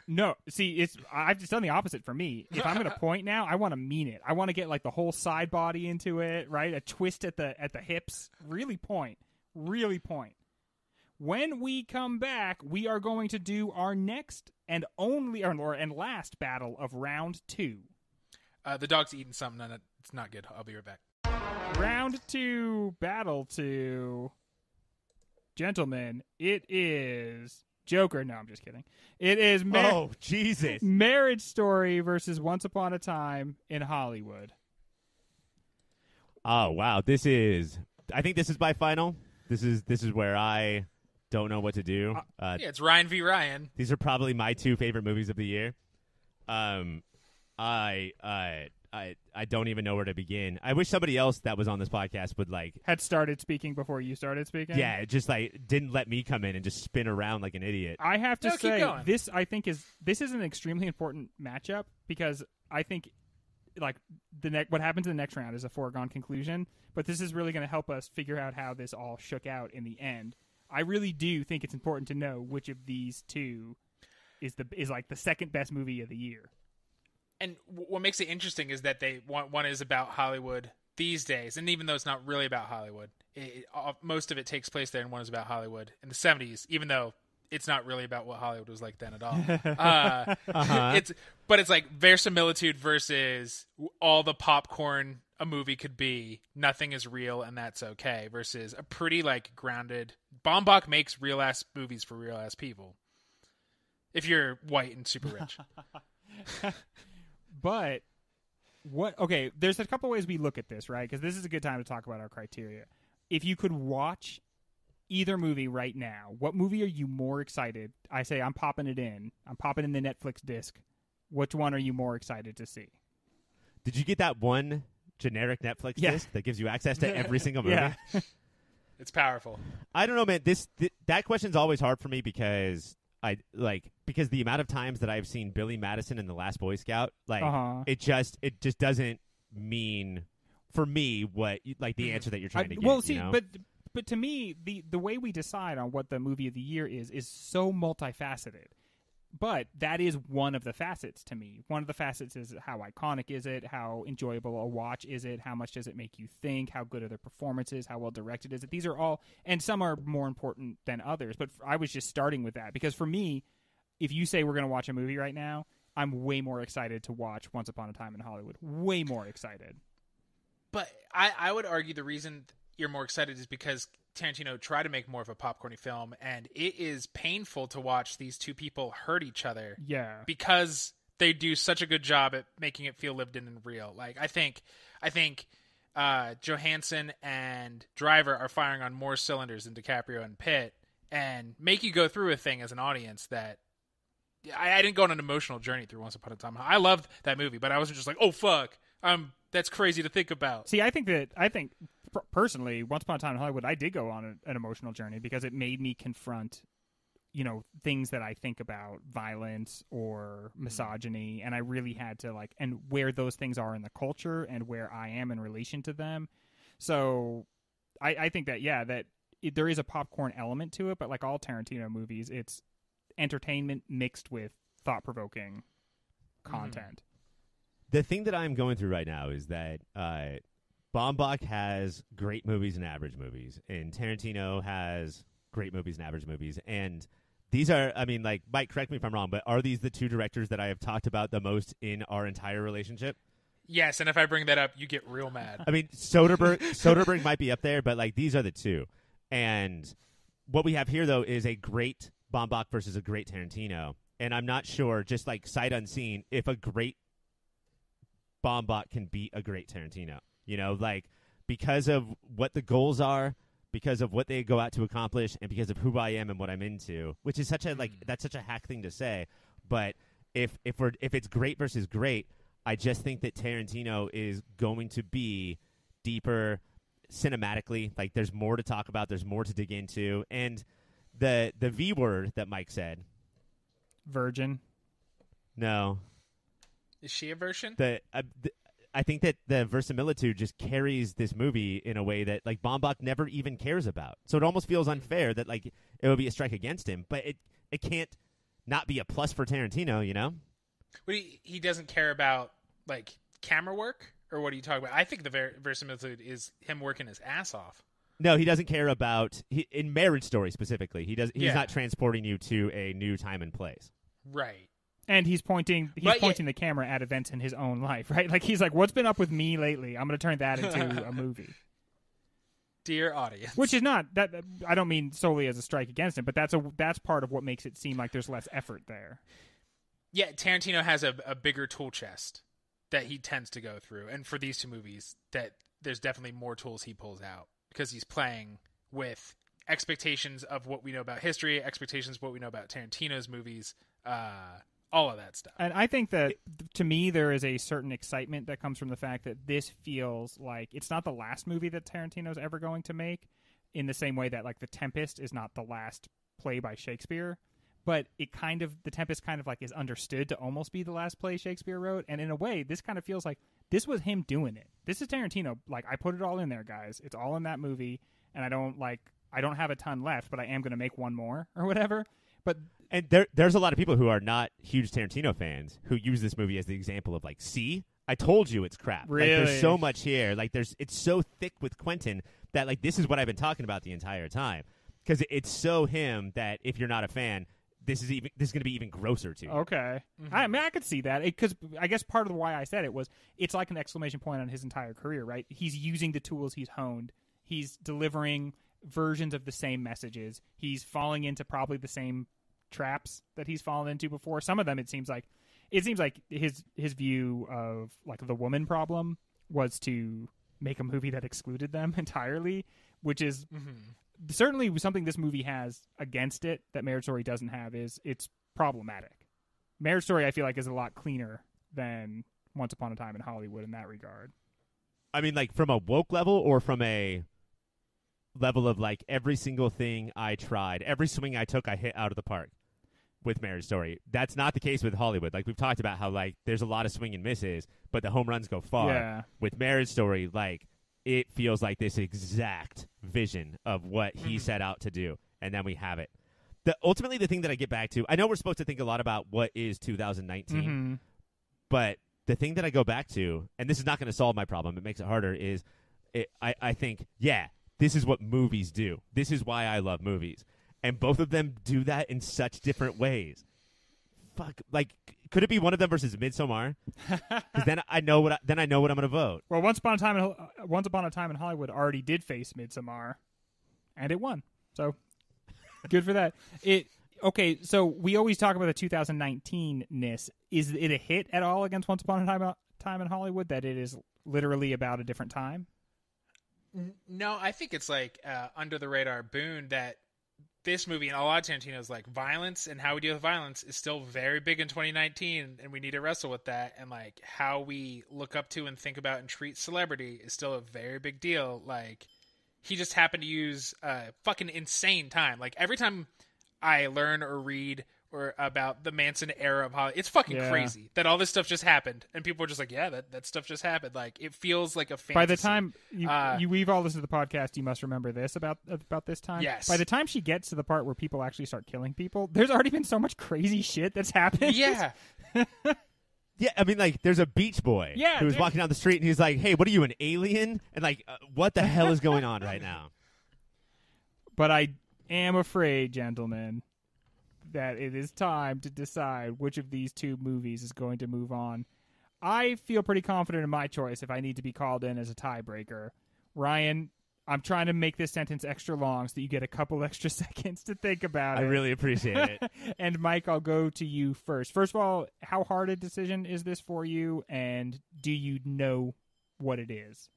No, see, I've just done the opposite for me. If I'm going to point now, I want to mean it. I want to get like the whole side body into it, right? A twist at the hips. Really point. When we come back, we are going to do our next and last battle of round 2. The dog's eating something, and it's not good. I'll be right back. Round 2, battle 2. Gentlemen, it is Joker. No, I'm just kidding. It is oh, Jesus. Marriage Story versus Once Upon a Time in Hollywood. Oh, wow. I think this is my final. This is where I don't know what to do. Yeah, it's Ryan v. Ryan. These are probably my 2 favorite movies of the year. I don't even know where to begin. I wish somebody else that was on this podcast would had started speaking before you started speaking. Yeah, just didn't let me come in and just spin around like an idiot. I have to say this is an extremely important matchup because I think what happens in the next round is a foregone conclusion, but this is really going to help us figure out how this all shook out in the end. I really do think it's important to know which of these two is like the second best movie of the year. And what makes it interesting is that one is about Hollywood these days, and even though it's not really about Hollywood, most of it takes place there, and one is about Hollywood in the 70s, even though it's not really about what Hollywood was like then at all. It's like verisimilitude versus all the popcorn a movie could be. Nothing is real, and that's okay. Versus a pretty grounded. Baumbach makes real ass movies for real ass people. If you're white and super rich. But okay, there's a couple ways we look at this, right? Because this is a good time to talk about our criteria. If you could watch either movie right now, what movie are you more excited? I say I'm popping it in. I'm popping in the Netflix disc. Which one are you more excited to see? Did you get that one generic Netflix disc that gives you access to every single movie? Yeah. It's powerful. I don't know, man. That question's always hard for me because because the amount of times that I've seen Billy Madison in The Last Boy Scout, it just doesn't mean for me what the answer that you're trying to get. Well, see, but to me, the way we decide on what the movie of the year is so multifaceted. But that is one of the facets to me. One of the facets is how iconic is it? How enjoyable a watch is it? How much does it make you think? How good are the performances? How well directed is it? These are all, and some are more important than others. But I was just starting with that because for me, if you say we're going to watch a movie right now, I'm way more excited to watch Once Upon a Time in Hollywood. Way more excited. But I would argue the reason you're more excited is because Tarantino tried to make more of a popcorny film, and it is painful to watch these two people hurt each other. Yeah. Because they do such a good job at making it feel lived in and real. I think Johansson and Driver are firing on more cylinders than DiCaprio and Pitt, and make you go through a thing as an audience that I didn't go on an emotional journey through Once Upon a Time. I loved that movie, but I wasn't just like, oh fuck, that's crazy to think about. See, I think personally, Once Upon a Time in Hollywood, I did go on an emotional journey because it made me confront, things that I think about, violence or misogyny, and I really had to and where those things are in the culture and where I am in relation to them. So I think that, there is a popcorn element to it, but like all Tarantino movies, it's entertainment mixed with thought-provoking content. The thing that I'm going through right now is that Baumbach has great movies and average movies, and Tarantino has great movies and average movies. And these are, I mean, like, Mike, correct me if I'm wrong, but are these the two directors that I have talked about the most in our entire relationship? Yes, and if I bring that up, you get real mad. I mean, Soderbergh might be up there, but like these are the two. And what we have here, though, is a great Baumbach versus a great Tarantino. And I'm not sure, just like sight unseen, if a great Baumbach can beat a great Tarantino. You know, like, because of what the goals are, because of what they go out to accomplish, and because of who I am and what I'm into, which is such a that's such a hack thing to say. But if it's great versus great, I just think that Tarantino is going to be deeper cinematically. Like, there's more to talk about. There's more to dig into. And the V word that Mike said. Virgin. No. Is she a virgin? I think that the verisimilitude just carries this movie in a way that, like, Baumbach never even cares about. So it almost feels unfair that, like, it would be a strike against him. But it can't not be a plus for Tarantino, you know? But he doesn't care about, like, camera work? Or what are you talking about? I think the verisimilitude is him working his ass off. No, he doesn't care about in Marriage Story specifically. He's not transporting you to a new time and place. Right. And he's pointing the camera at events in his own life, right? Like, he's like, what's been up with me lately? I'm going to turn that into a movie. Dear audience. Which is not that, I don't mean solely as a strike against him, but that's part of what makes it seem like there's less effort there. Yeah, Tarantino has a bigger tool chest that he tends to go through. And for these two movies, that there's definitely more tools he pulls out because he's playing with expectations of what we know about history, expectations of what we know about Tarantino's movies, all of that stuff. And I think that, to me, there is a certain excitement that comes from the fact that this feels like it's not the last movie that Tarantino's ever going to make, in the same way that, like, The Tempest is not the last play by Shakespeare. But The Tempest kind of, like, is understood to almost be the last play Shakespeare wrote. And in a way, this kind of feels like this was him doing it. This is Tarantino. Like, I put it all in there, guys. It's all in that movie. And I don't have a ton left, but I am going to make one more or whatever. And there's a lot of people who are not huge Tarantino fans who use this movie as the example of, like, see, I told you it's crap. Really? Like, there's so much here. Like, it's so thick with Quentin that, like, this is what I've been talking about the entire time. Because it's so him that if you're not a fan, this is going to be even grosser to you. Okay. Mm-hmm. I mean, I could see that. Because I guess part of why I said it was it's like an exclamation point on his entire career, right? He's using the tools he's honed. He's delivering versions of the same messages. He's falling into probably the same traps that he's fallen into before. Some of them, it seems like his view of, like, the woman problem was to make a movie that excluded them entirely, which is certainly something this movie has against it that Marriage Story doesn't have. Is it's problematic. Marriage Story, I feel like, is a lot cleaner than Once Upon a Time in Hollywood in that regard. I mean, like, from a woke level or from a level of, like, every single thing I tried, every swing I took, I hit out of the park with Marriage Story. That's not the case with Hollywood. Like, we've talked about how, like, there's a lot of swing and misses, but the home runs go far. Yeah. With Marriage Story, like, it feels like this exact vision of what he set out to do, and then we have it. Ultimately, the thing that I get back to, I know we're supposed to think a lot about what is 2019, but the thing that I go back to, and this is not going to solve my problem, it makes it harder, is I think, yeah, this is what movies do. This is why I love movies. And both of them do that in such different ways. Fuck, like, could it be one of them versus Midsommar? Because then I know what I'm going to vote. Well, Once Upon a Time in Hollywood already did face Midsommar, and it won. So good for that. Okay, so we always talk about the 2019-ness. Is it a hit at all against Once Upon a Time in Hollywood that it is literally about a different time? No, I think it's like under the radar boon that this movie and a lot of Tarantino's, like, violence and how we deal with violence is still very big in 2019, and we need to wrestle with that. And, like, how we look up to and think about and treat celebrity is still a very big deal. Like, he just happened to use a fucking insane time. Like, every time I learn or read or about the Manson era of Hollywood. It's fucking crazy that all this stuff just happened, and people are just like, yeah, that stuff just happened. Like, it feels like a fantasy. By the time you we've all listened to the podcast, you must remember this about this time. Yes. By the time she gets to the part where people actually start killing people, there's already been so much crazy shit that's happened. Yeah. Yeah, I mean, like, there's a beach boy who was walking down the street, and he's like, hey, what are you, an alien? And, like, what the hell is going on right now? But I am afraid, gentlemen, that it is time to decide which of these two movies is going to move on. I feel pretty confident in my choice if I need to be called in as a tiebreaker. Ryan, I'm trying to make this sentence extra long so that you get a couple extra seconds to think about it. I really appreciate it. And Mike, I'll go to you first. First of all, how hard a decision is this for you, and do you know what it is?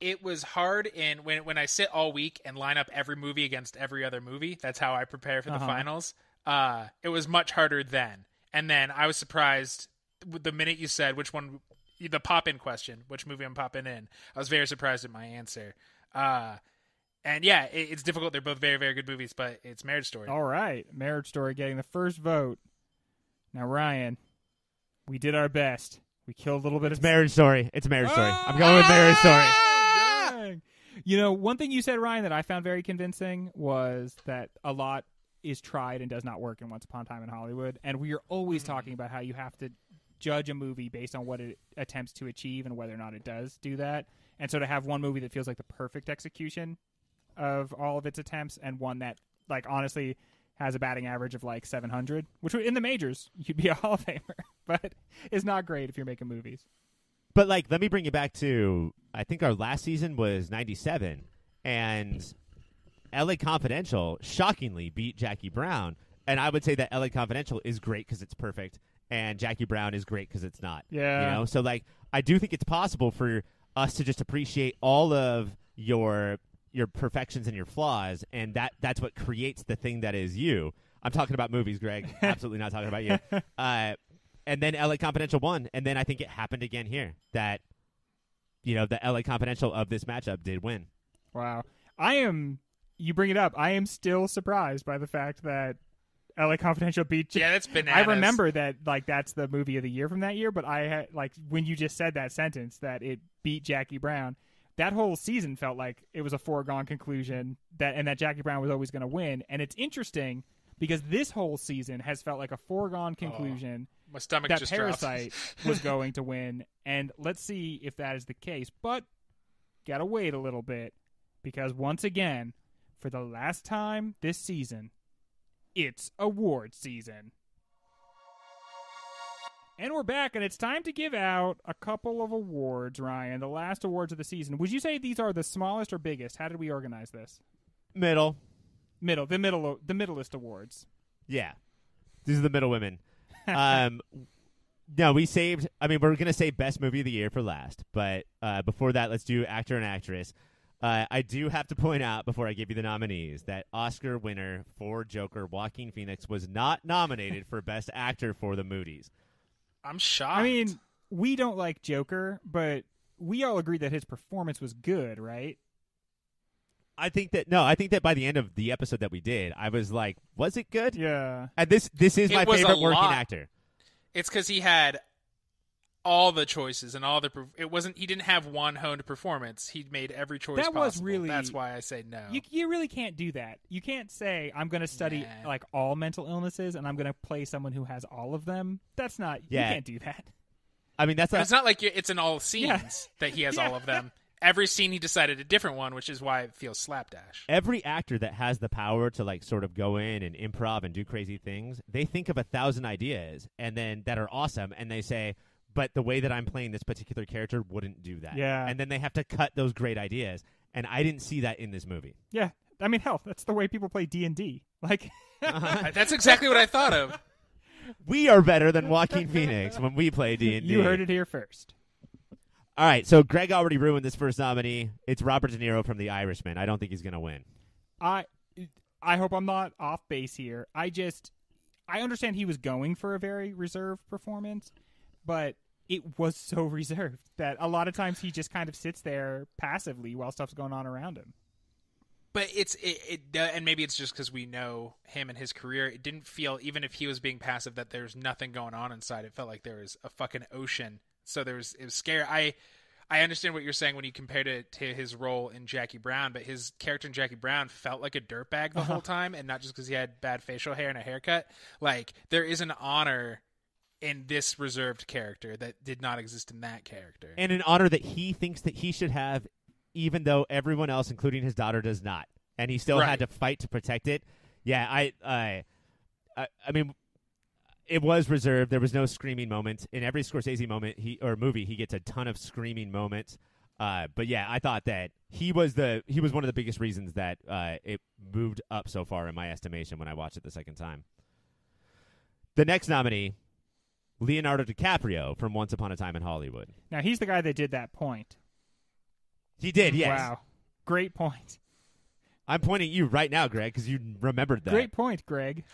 It was hard when I sit all week and line up every movie against every other movie. That's how I prepare for the finals. It was much harder then. And then I was surprised the minute you said which one, the pop-in question, which movie I'm popping in. I was very surprised at my answer. And yeah, it's difficult. They're both very, very good movies, but it's Marriage Story. All right. Marriage Story getting the first vote. Now, Ryan, we did our best. We killed a little bit of... Marriage Story. It's Marriage Story. I'm going with Marriage Story. You know, one thing you said, Ryan, that I found very convincing was that a lot is tried and does not work in Once Upon a Time in Hollywood. And we are always talking about how you have to judge a movie based on what it attempts to achieve and whether or not it does do that. And so to have one movie that feels like the perfect execution of all of its attempts and one that, like, honestly has a batting average of like 700, which in the majors, you'd be a Hall of Famer, but is not great if you're making movies. But, like, let me bring you back to, I think our last season was 97, and L.A. Confidential shockingly beat Jackie Brown, and I would say that L.A. Confidential is great because it's perfect, and Jackie Brown is great because it's not. Yeah. You know? So, like, I do think it's possible for us to just appreciate all of your perfections and your flaws, and that's what creates the thing that is you. I'm talking about movies, Greg. Absolutely not talking about you. And then L.A. Confidential won, and then I think it happened again here that, you know, the L.A. Confidential of this matchup did win. Wow. You bring it up, I am still surprised by the fact that L.A. Confidential beat... Yeah, that's bananas. I remember that, like, that's the movie of the year from that year, but I had, like, when you just said that sentence, that it beat Jackie Brown, that whole season felt like it was a foregone conclusion, and that Jackie Brown was always going to win. And it's interesting because this whole season has felt like a foregone conclusion my stomach that just Parasite was going to win. And let's see if that is the case. But gotta wait a little bit because once again, for the last time this season, it's award season. And we're back, and it's time to give out a couple of awards, Ryan. The last awards of the season. Would you say these are the smallest or biggest? How did we organize this? Middle. The middleist awards. Yeah. These are the middle women. No, we saved... I mean, we're going to save Best Movie of the Year for last, but before that, let's do Actor and Actress. I do have to point out, before I give you the nominees, that Oscar winner for Joker, Joaquin Phoenix, was not nominated for Best Actor for the Moody's. I'm shocked. I mean, we don't like Joker, but we all agree that his performance was good, right? I think that by the end of the episode that we did, I was like, was it good? Yeah. And this is my favorite working actor. It's because he had all the choices and all the... He didn't have one honed performance. He made every choice that possible. Was really, that's why I say no. You really can't do that. You can't say, I'm going to study like all mental illnesses and I'm going to play someone who has all of them. That's not... Yeah. You can't do that. I mean, that's... It's not like it's in all scenes that he has all of them. Every scene he decided a different one, which is why it feels slapdash. Every actor that has the power to like sort of go in and improv and do crazy things, they think of 1,000 ideas and then that are awesome, and they say, but the way that I'm playing this particular character wouldn't do that. Yeah. And then they have to cut those great ideas, and I didn't see that in this movie. Yeah. I mean, hell, that's the way people play D&D. Like, That's exactly what I thought of. We are better than Joaquin Phoenix when we play D&D. You heard it here first. All right, so Greg already ruined this first nominee. It's Robert De Niro from The Irishman. I don't think he's going to win. I hope I'm not off base here. I understand he was going for a very reserved performance, but it was so reserved that a lot of times he just kind of sits there passively while stuff's going on around him. But and maybe it's just because we know him and his career. It didn't feel, even if he was being passive, that there's nothing going on inside. It felt like there was a fucking ocean. So it was scary. I understand what you're saying when you compared it to his role in Jackie Brown, but his character in Jackie Brown felt like a dirtbag the whole time, and not just because he had bad facial hair and a haircut. Like, there is an honor in this reserved character that did not exist in that character. And an honor that he thinks that he should have, even though everyone else, including his daughter, does not. And he still had to fight to protect it. Yeah, I mean, it was reserved. There was no screaming moments. In every Scorsese movie, he gets a ton of screaming moments. But yeah, I thought that he was one of the biggest reasons that it moved up so far in my estimation when I watched it the second time. The next nominee, Leonardo DiCaprio from Once Upon a Time in Hollywood. Now, he's the guy that did that point. He did, yes. Wow. Great point. I'm pointing at you right now, Greg, because you remembered that. Great point, Greg.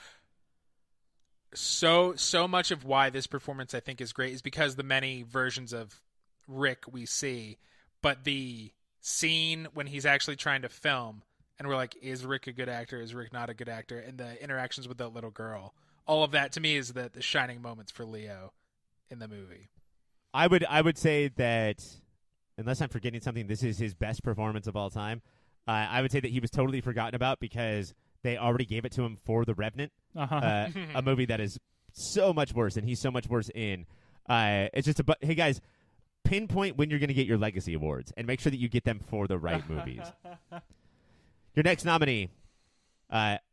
So much of why this performance, I think, is great is because the many versions of Rick we see, but the scene when he's actually trying to film, and we're like, is Rick a good actor? Is Rick not a good actor? And the interactions with that little girl. All of that, to me, is the shining moments for Leo in the movie. I would say that, unless I'm forgetting something, this is his best performance of all time. I would say that he was totally forgotten about because they already gave it to him for The Revenant, a movie that is so much worse, and he's so much worse in. It's just hey, guys, pinpoint when you're going to get your legacy awards, and make sure that you get them for the right movies. Your next nominee,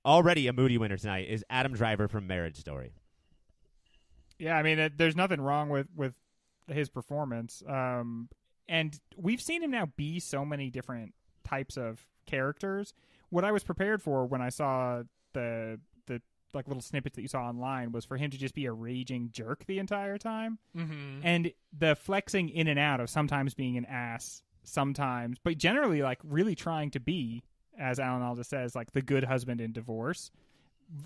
already a Moody winner tonight, is Adam Driver from Marriage Story. Yeah, I mean, there's nothing wrong with his performance. And we've seen him now be so many different types of characters. What I was prepared for when I saw the like little snippets that you saw online was for him to just be a raging jerk the entire time. Mm-hmm. And the flexing in and out of sometimes being an ass, sometimes, but generally like really trying to be, as Alan Alda says, like the good husband in divorce,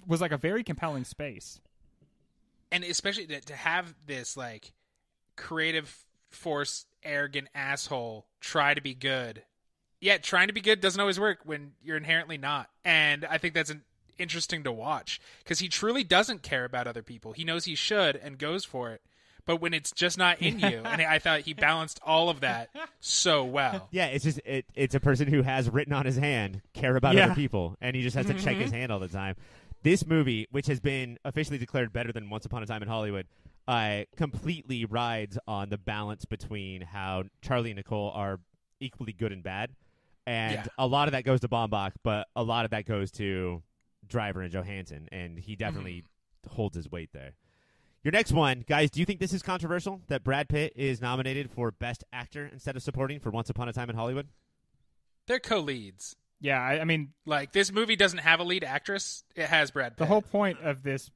was like a very compelling space. And especially to have this like creative force, arrogant asshole try to be good. Yeah, trying to be good doesn't always work when you're inherently not. And I think that's interesting to watch because he truly doesn't care about other people. He knows he should and goes for it. But when it's just not in you, and I thought he balanced all of that so well. Yeah, it's just it's a person who has written on his hand care about other people, and he just has to check his hand all the time. This movie, which has been officially declared better than Once Upon a Time in Hollywood, completely rides on the balance between how Charlie and Nicole are equally good and bad. And a lot of that goes to Baumbach, but a lot of that goes to Driver and Johansson, and he definitely holds his weight there. Your next one, guys, do you think this is controversial, that Brad Pitt is nominated for Best Actor instead of supporting for Once Upon a Time in Hollywood? They're co-leads. Yeah, I mean... Like, this movie doesn't have a lead actress. It has Brad Pitt. The whole point of this...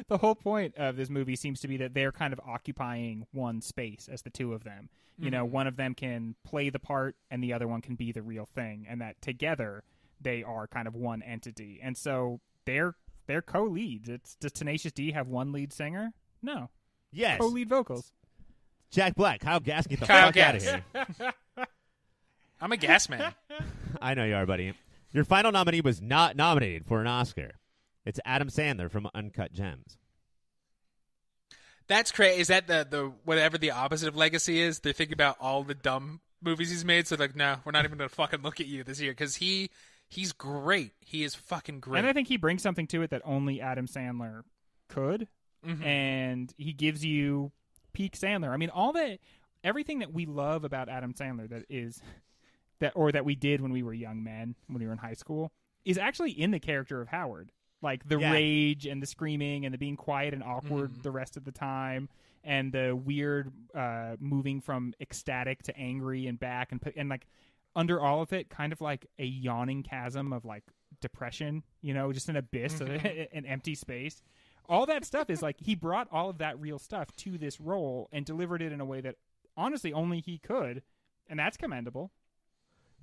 The whole point of this movie seems to be that they're kind of occupying one space as the two of them. You know, one of them can play the part and the other one can be the real thing. And that together they are kind of one entity. And so they're co-leads. Does Tenacious D have one lead singer? No. Yes. Co-lead vocals. Jack Black, Kyle Gass, get the Kyle fuck out of Gass. here. I'm a gas man. I know you are, buddy. Your final nominee was not nominated for an Oscar. It's Adam Sandler from Uncut Gems. That's crazy. Is that the whatever the opposite of legacy is? They're thinking about all the dumb movies he's made, so they're like, no, we're not even going to fucking look at you this year because he's great. He is fucking great. And I think he brings something to it that only Adam Sandler could. Mm-hmm. And he gives you peak Sandler. I mean, everything that we love about Adam Sandler that we did when we were young men, when we were in high school, is actually in the character of Howard. Like the rage and the screaming and the being quiet and awkward the rest of the time, and the weird moving from ecstatic to angry and back, and like under all of it, kind of like a yawning chasm of like depression, you know, just an abyss of an empty space. All that stuff is like he brought all of that real stuff to this role and delivered it in a way that honestly only he could, and that's commendable.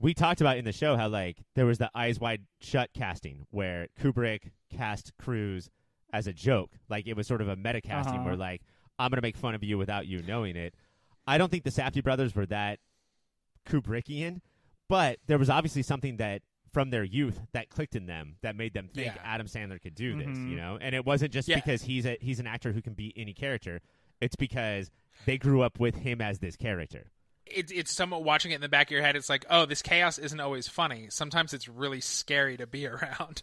We talked about in the show how like there was the Eyes Wide Shut casting where Kubrick cast Cruise as a joke. Like it was sort of a meta casting where like, I'm going to make fun of you without you knowing it. I don't think the Safdie brothers were that Kubrickian, But there was obviously something that from their youth that clicked in them that made them think Yeah. Adam Sandler could do this, Mhm. you know? And it wasn't just Yeah. because he's an actor who can be any character. It's because they grew up with him as this character. It's somewhat watching it in the back of your head. It's like, oh, this chaos isn't always funny. Sometimes it's really scary to be around.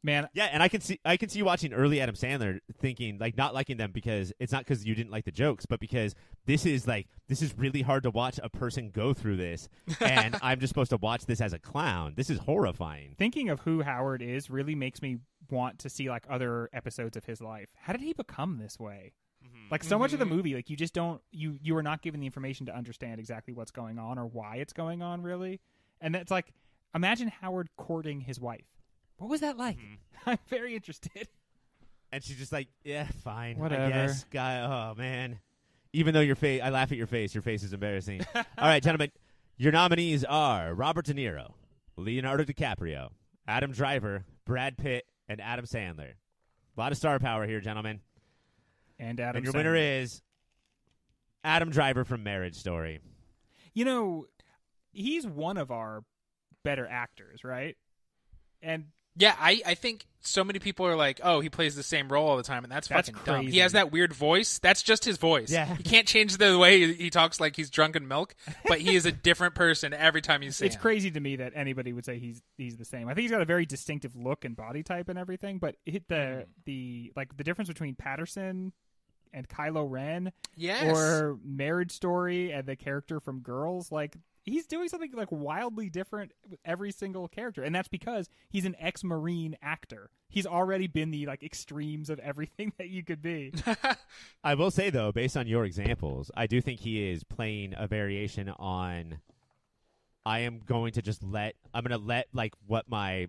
Man, Yeah, and I can see you watching early Adam Sandler thinking like not liking them because it's not because you didn't like the jokes, but because this is really hard to watch a person go through this, and I'm just supposed to watch this as a clown. This is horrifying. thinking of who Howard is really makes me want to see like other episodes of his life. How did he become this way? Like so much of the movie, like you just don't you are not given the information to understand exactly what's going on or why it's going on, really. And it's like, imagine Howard courting his wife. What was that like? I'm very interested. And she's just like, yeah, fine, Whatever. I guess, guy. Oh man, even though your face, I laugh at your face. Your face is embarrassing. All right, gentlemen, your nominees are Robert De Niro, Leonardo DiCaprio, Adam Driver, Brad Pitt, and Adam Sandler. A lot of star power here, gentlemen. And Adam And your Sandler. winner is Adam Driver from Marriage Story. You know, he's one of our better actors, right? And Yeah, I think so many people are like, oh, he plays the same role all the time, and that's That's fucking dumb. crazy. He has that weird voice. That's just his voice. Yeah. He can't change the way he talks like he's drunken milk, but he is a different person every time you see it's him. crazy to me that anybody would say he's the same. I think he's got a very distinctive look and body type and everything, but the difference between Patterson and Kylo Ren Yes. or Marriage Story and the character from Girls, like he's doing something like wildly different with every single character, and that's because he's an ex-Marine actor. He's already been the like extremes of everything that you could be. I will say, though, based on your examples, I do think he is playing a variation on I'm going to let like what my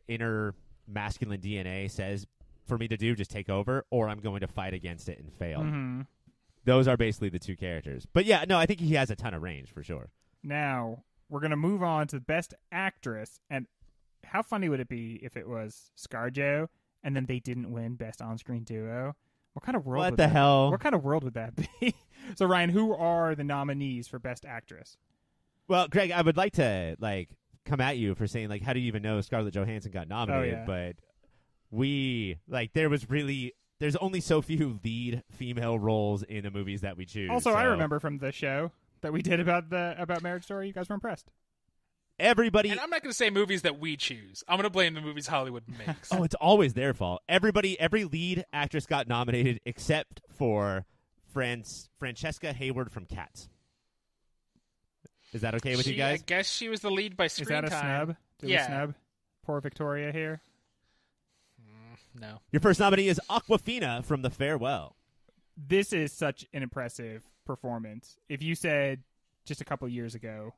inner masculine DNA says for me to do just take over, or I'm going to fight against it and fail. Mm-hmm. Those are basically the two characters. But yeah, no, I think he has a ton of range for sure. Now we're gonna move on to Best Actress, and how funny would it be if it was ScarJo and then they didn't win Best On-Screen Duo? What kind of world? What would the that, hell? What kind of world would that be? So Ryan, who are the nominees for Best Actress? Well, Greg, I would like to come at you for saying how do you even know Scarlett Johansson got nominated? yeah. But there's only so few lead female roles in the movies that we choose. Also, I so remember from the show that we did about Marriage Story, you guys were impressed. everybody. And I'm not going to say movies that we choose. I'm going to blame the movies Hollywood makes. Oh, it's always their fault. Every lead actress got nominated except for Francesca Hayward from Cats. Is that okay with you guys? I guess she was the lead by screen Is that a time. snub? Did we Yeah. snub poor Victoria here? No. Your first nominee is Awkwafina from The Farewell. This is such an impressive performance. If you said just a couple years ago,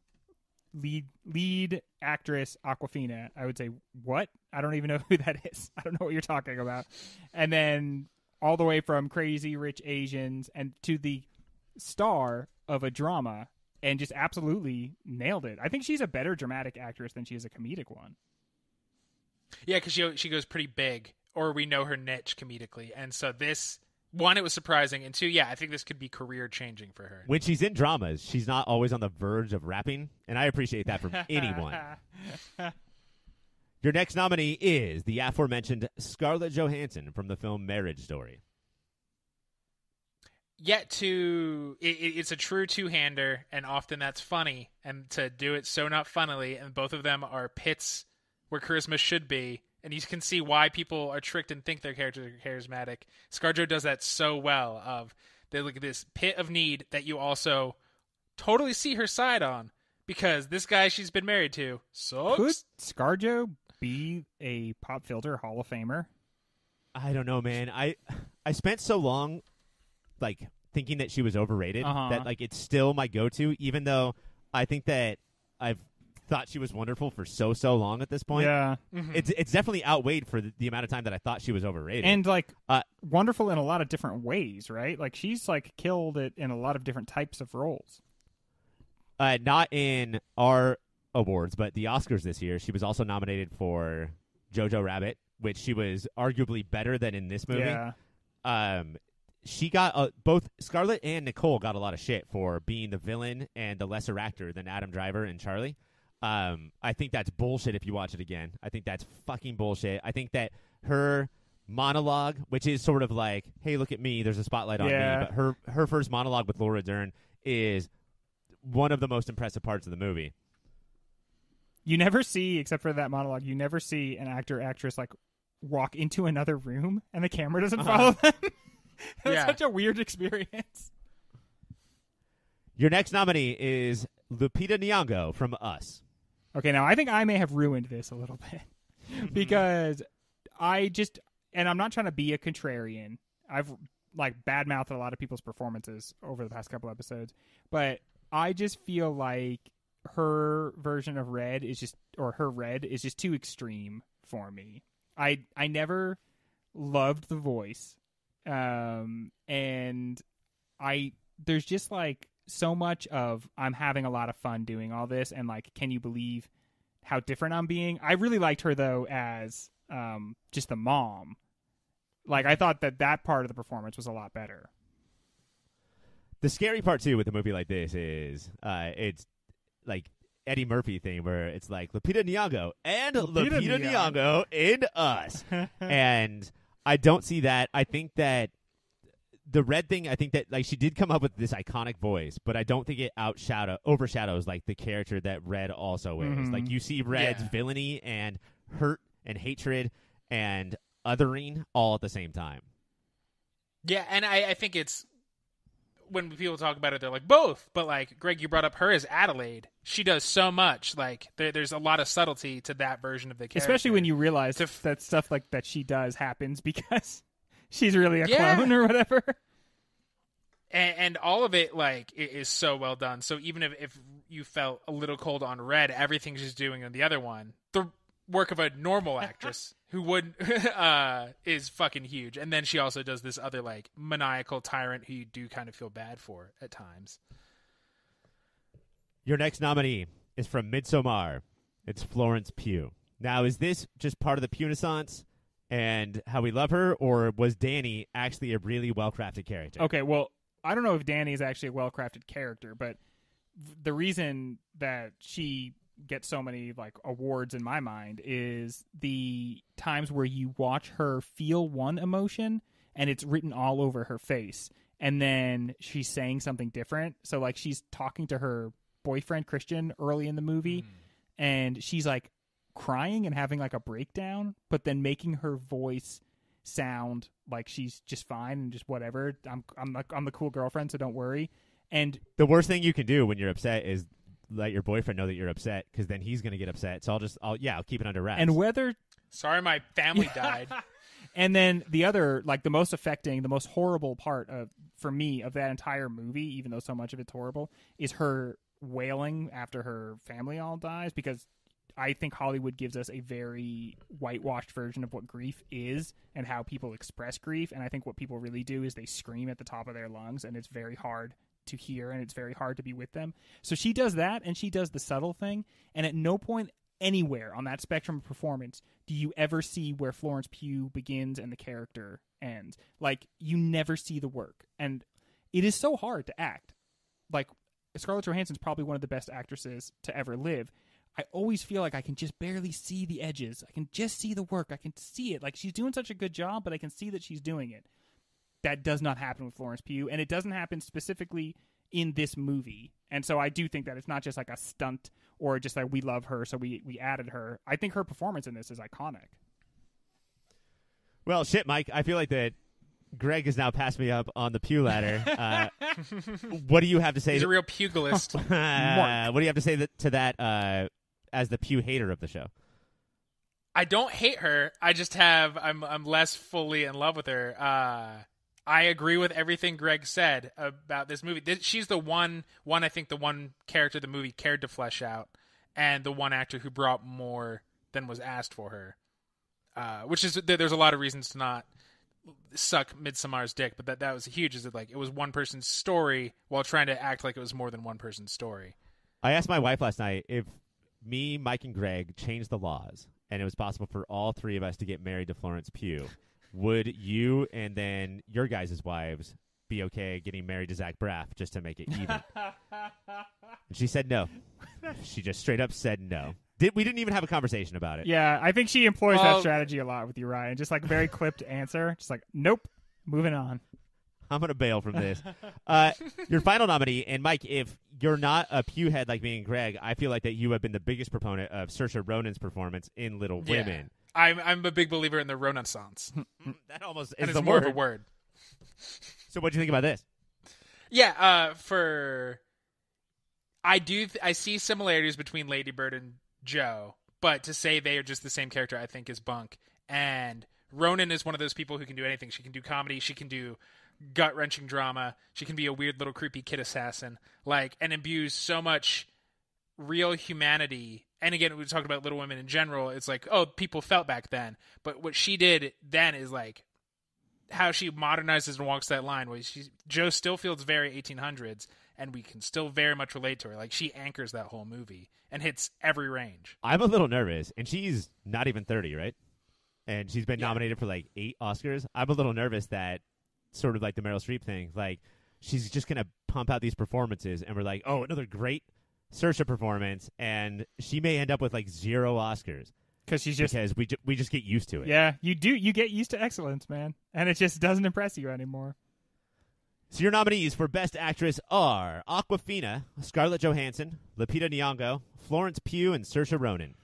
lead actress Awkwafina, I would say, what? I don't even know who that is. I don't know what you're talking about. And then all the way from Crazy Rich Asians and to the star of a drama, and just absolutely nailed it. I think she's a better dramatic actress than she is a comedic one. Yeah, because she goes pretty big, or we know her niche comedically. And so this, one, it was surprising, and two, yeah, I think this could be career-changing for her. When she's in dramas, she's not always on the verge of rapping, and I appreciate that from anyone. Your next nominee is the aforementioned Scarlett Johansson from the film Marriage Story. Yet it's a true two-hander, and often that's funny, and to do it so not funnily, and both of them are pits where charisma should be, and you can see why people are tricked and think their characters are charismatic. ScarJo does that so well, of they look at this pit of need that you also totally see her side on, because this guy she's been married to sucks. Could ScarJo be a Pop Filter Hall of Famer? I don't know, man. I spent so long thinking that she was overrated that it's still my go-to, even though I think that I've thought she was wonderful for so long at this point. Yeah. Mm-hmm. It's definitely outweighed for the amount of time that I thought she was overrated. And wonderful in a lot of different ways, right? Like she's killed it in a lot of different types of roles. Not in our awards, but the Oscars this year, she was also nominated for Jojo Rabbit, which she was arguably better than in this movie. Yeah. She got both Scarlett and Nicole got a lot of shit for being the villain and the lesser actor than Adam Driver and Charlie. I think that's bullshit if you watch it again. I think that's fucking bullshit. I think that her monologue, which is sort of like, hey, look at me, there's a spotlight on me, but her first monologue with Laura Dern is one of the most impressive parts of the movie. You never see, except for that monologue, you never see an actor or actress like walk into another room and the camera doesn't follow them. It's such a weird experience. Your next nominee is Lupita Nyong'o from Us. Okay, now I think I may have ruined this a little bit because and I'm not trying to be a contrarian. I've like badmouthed a lot of people's performances over the past couple episodes, but I just feel like her version of Red is just too extreme for me. I never loved the voice, and there's just like so much of I'm having a lot of fun doing all this, and like, can you believe how different I'm being? I really liked her though as just the mom. Like, I thought that part of the performance was a lot better. The scary part too with a movie like this is it's like Eddie Murphy thing where it's like Lupita Nyong'o and Lupita Nyong'o in Us. And I don't see that. I think that the Red thing, I think that like she did come up with this iconic voice, but I don't think it overshadows like the character that Red also is. Like, you see Red's villainy and hurt and hatred and othering all at the same time. Yeah, and I think it's, when people talk about it, they're like, both. But, like, Greg, you brought up her as Adelaide. She does so much. Like, there's a lot of subtlety to that version of the character. Especially when you realize that stuff like that she does happens because she's really a clone or whatever. And all of it, like, is so well done. So even if you felt a little cold on Red, everything she's doing on the other one, the work of a normal actress who would is fucking huge. And then she also does this other like maniacal tyrant who you do kind of feel bad for at times. Your next nominee is from Midsommar. It's Florence Pugh. Now, is this just part of the Pugh-naissance and how we love her, or was Danny actually a really well-crafted character? Okay, well, I don't know if Danny is actually a well-crafted character, but the reason that she gets so many like awards in my mind is the times where you watch her feel one emotion and it's written all over her face, and then she's saying something different. So like, she's talking to her boyfriend Christian early in the movie and she's like crying and having like a breakdown, but then making her voice sound like she's just fine and just whatever. I'm the cool girlfriend, so don't worry. And the worst thing you can do when you're upset is let your boyfriend know that you're upset, because then he's going to get upset. So I'll keep it under wraps. And whether sorry, my family died. And then the other, like the most affecting, the most horrible part for me of that entire movie, even though so much of it's horrible, is her wailing after her family all dies, because I think Hollywood gives us a very whitewashed version of what grief is and how people express grief. And I think what people really do is they scream at the top of their lungs, and it's very hard to hear and it's very hard to be with them. So she does that, and she does the subtle thing. And at no point anywhere on that spectrum of performance do you ever see where Florence Pugh begins and the character ends. Like, you never see the work. And it is so hard to act. Like, Scarlett Johansson's probably one of the best actresses to ever live. I always feel like I can just barely see the edges. I can just see the work. I can see it. Like, she's doing such a good job, but I can see that she's doing it. That does not happen with Florence Pugh, and it doesn't happen specifically in this movie. And so I do think that it's not just like a stunt or just like we love her, so we added her. I think her performance in this is iconic. Well, shit, Mike. I feel like that Greg has now passed me up on the Pew ladder. What do you have to say? He's a real pugilist. What do you have to say to that as the Pew hater of the show? I don't hate her. I just I'm less fully in love with her. I agree with everything Greg said about this movie. She's the one I think the one character the movie cared to flesh out, and the one actor who brought more than was asked for her. Which is, there's a lot of reasons to not suck Midsommar's dick, but that was huge. Is it like it was one person's story while trying to act like it was more than one person's story. I asked my wife last night if me, Mike, and Greg changed the laws, and it was possible for all three of us to get married to Florence Pugh. Would you and then your guys' wives be okay getting married to Zach Braff just to make it even? And she said no. She just straight up said no. We didn't even have a conversation about it. Yeah, I think she employs that strategy a lot with you, Ryan. Just like a very clipped answer. Just like, nope, moving on. I'm going to bail from this. Your final nominee, and Mike, if you're not a Pew head like me and Greg, I feel like that you have been the biggest proponent of Saoirse Ronan's performance in Little Women. I'm a big believer in the Renaissance. That almost and is it's the more word. of a word. So what do you think about this? Yeah, I see similarities between Lady Bird and Joe, but to say they are just the same character, I think is bunk. And Ronan is one of those people who can do anything. She can do comedy. She can do gut-wrenching drama. She can be a weird little creepy kid assassin, and imbues so much real humanity. And again, we talked about Little Women in general. It's like, oh, people felt back then. But what she did then is like how she modernizes and walks that line. Where Joe still feels very 1800s, and we can still very much relate to her. Like, she anchors that whole movie and hits every range. I'm a little nervous, and she's not even 30, right? And she's been nominated for like 8 Oscars. I'm a little nervous that sort of like the Meryl Streep thing, like she's just going to pump out these performances, and we're like, oh, another great Saoirse performance, and she may end up with like 0 Oscars. Because we just get used to it. Yeah, you do. You get used to excellence, man. And it just doesn't impress you anymore. So your nominees for Best Actress are Awkwafina, Scarlett Johansson, Lupita Nyong'o, Florence Pugh, and Saoirse Ronan.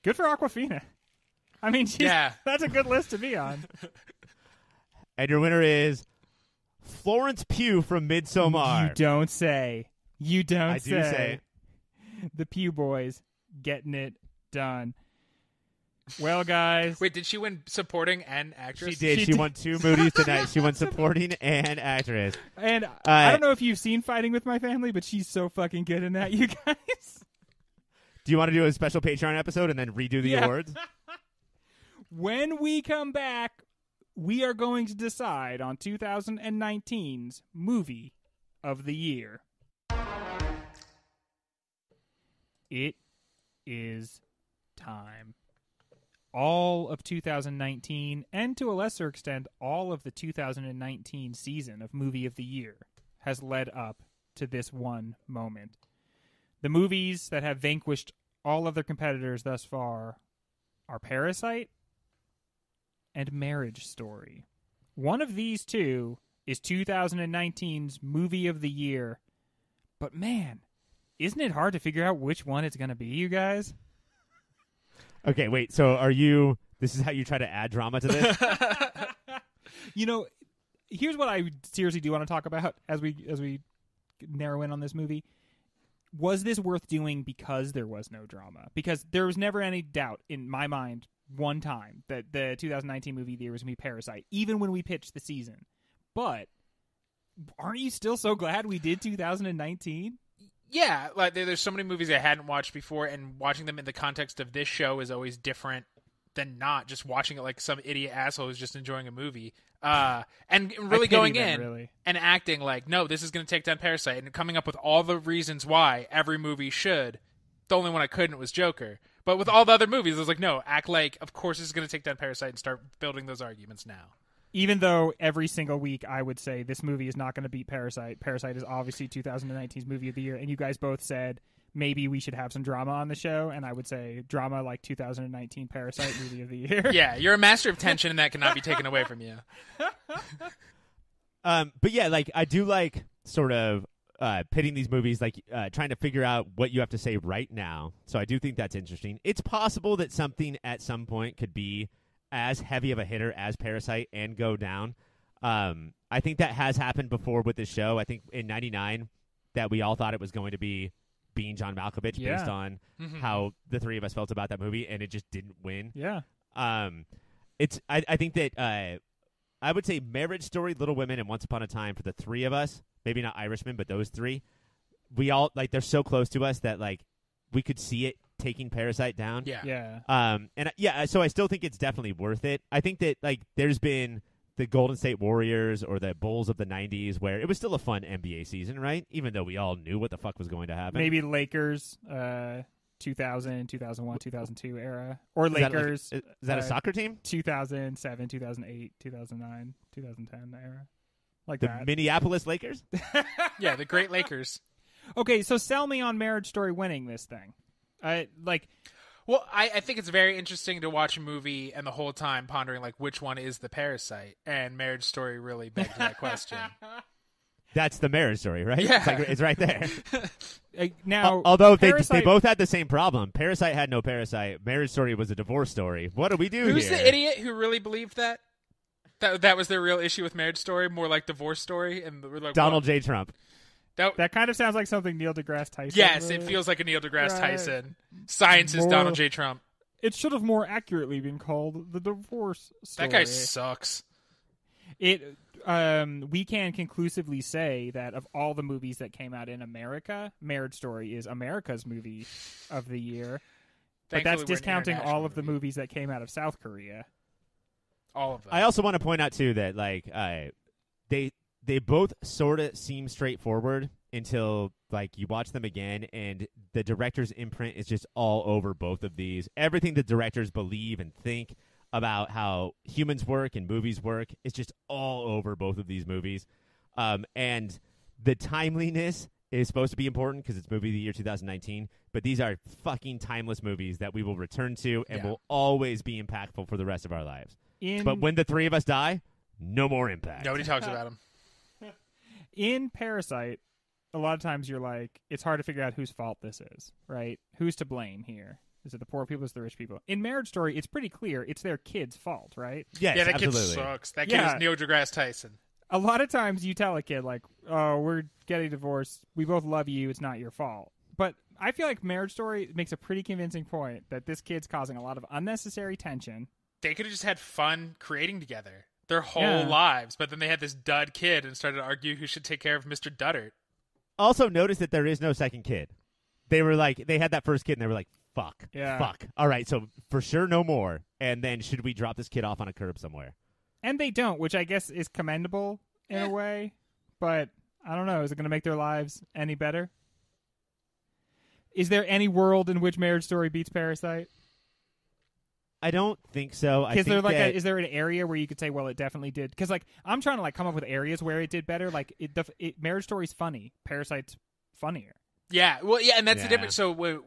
Good for Awkwafina. I mean, that's a good list to be on. And your winner is Florence Pugh from Midsommar. You don't say. You don't I do say. The Pugh boys getting it done. Well, guys. Wait, did she win supporting and actress? She did. She won 2 movies tonight. She won supporting and actress. And I don't know if you've seen Fighting with My Family, but she's so fucking good in that, you guys. Do you want to do a special Patreon episode and then redo the awards? When we come back, we are going to decide on 2019's Movie of the Year. It is time. All of 2019, and to a lesser extent, all of the 2019 season of Movie of the Year has led up to this one moment. The movies that have vanquished all of their competitors thus far are Parasite and Marriage Story. One of these two is 2019's Movie of the Year. But man, isn't it hard to figure out which one it's going to be, you guys? Okay, wait. So this is how you try to add drama to this? Here's what I seriously do want to talk about as we narrow in on this movie. Was this worth doing because there was no drama? Because there was never any doubt in my mind one time that the 2019 movie of the year was going to be Parasite, even when we pitched the season. But aren't you still so glad we did 2019? Yeah, like there's so many movies I hadn't watched before, and watching them in the context of this show is always different than not just watching it like some idiot asshole who's just enjoying a movie. And really going in and acting like, no, this is going to take down Parasite, and coming up with all the reasons why every movie should. The only one I couldn't was Joker. But with all the other movies, I was like, no, act like, of course this is going to take down Parasite, and start building those arguments now. Even though every single week I would say this movie is not going to beat Parasite. Parasite is obviously 2019's Movie of the Year, and you guys both said maybe we should have some drama on the show, and I would say drama like 2019 Parasite Movie of the Year. Yeah, you're a master of tension, and that cannot be taken away from you. But yeah, like I do like sort of pitting these movies, like trying to figure out what you have to say right now. So I do think that's interesting. It's possible that something at some point could be as heavy of a hitter as Parasite and go down. I think that has happened before with this show. I think in '99 that we all thought it was going to be Being John Malkovich based on how the three of us felt about that movie, and it just didn't win. Yeah. I think that I would say Marriage Story, Little Women, and Once Upon a Time for the three of us. Maybe not Irishman, but those three. We all like they're so close to us that like we could see it taking Parasite down. Yeah. So I still think it's definitely worth it. I think that like there's been the Golden State Warriors or the Bulls of the 90s where it was still a fun NBA season, right? Even though we all knew what the fuck was going to happen. Maybe Lakers 2000, 2001, 2002 era. Or Lakers. Is that a soccer team? 2007, 2008, 2009, 2010 era. Like the that. Minneapolis Lakers? Yeah, the Great Lakers. Okay, so sell me on Marriage Story winning this thing. Well, I think it's very interesting to watch a movie and the whole time pondering like which one is the parasite, and Marriage Story really begs that question. That's the Marriage Story, right? Yeah. It's right there. Now, although Parasite... they both had the same problem. Parasite had no parasite. Marriage Story was a divorce story. What do we do Who's here? the idiot who really believed that? That was their real issue with Marriage Story, more like Divorce Story, and we're like, Donald what? J. Trump. That kind of sounds like something Neil deGrasse Tyson. Yes, would. it feels like a Neil deGrasse Right. Tyson. Science is More- Donald J. Trump. It should have more accurately been called the Divorce Story. That guy sucks. We can conclusively say that of all the movies that came out in America, Marriage Story is America's movie of the year. But Thankfully, that's we're an discounting all international of the movie. movies that came out of South Korea. All of them. I also want to point out too that they both sort of seem straightforward until like you watch them again, and the director's imprint is just all over both of these. Everything the directors believe and think about how humans work and movies work is just all over both of these movies. And the timeliness is supposed to be important because it's movie of the year 2019, but these are fucking timeless movies that we will return to and will always be impactful for the rest of our lives. But when the three of us die, no more impact. Nobody talks about him. In Parasite, a lot of times you're like, it's hard to figure out whose fault this is, right? Who's to blame here? Is it the poor people? Is it the rich people? In Marriage Story, it's pretty clear. It's their kid's fault, right? Yes, Yeah, that absolutely. kid sucks. That kid is Neil deGrasse Tyson. A lot of times you tell a kid, like, oh, we're getting divorced. We both love you. It's not your fault. But I feel like Marriage Story makes a pretty convincing point that this kid's causing a lot of unnecessary tension. They could have just had fun creating together their whole lives, but then they had this dud kid and started to argue who should take care of Mr. Duddart. Also, notice that there is no second kid. They were like, they had that first kid, and they were like, fuck. All right, so for sure no more. And then should we drop this kid off on a curb somewhere? And they don't, which I guess is commendable in a way. But I don't know. Is it going to make their lives any better? Is there any world in which Marriage Story beats Parasite? I don't think so. Is there an area where you could say, well, it definitely did? Because like I'm trying to like come up with areas where it did better. Like Marriage Story's funny, Parasite's funnier. Yeah, well, yeah, and that's the difference. So,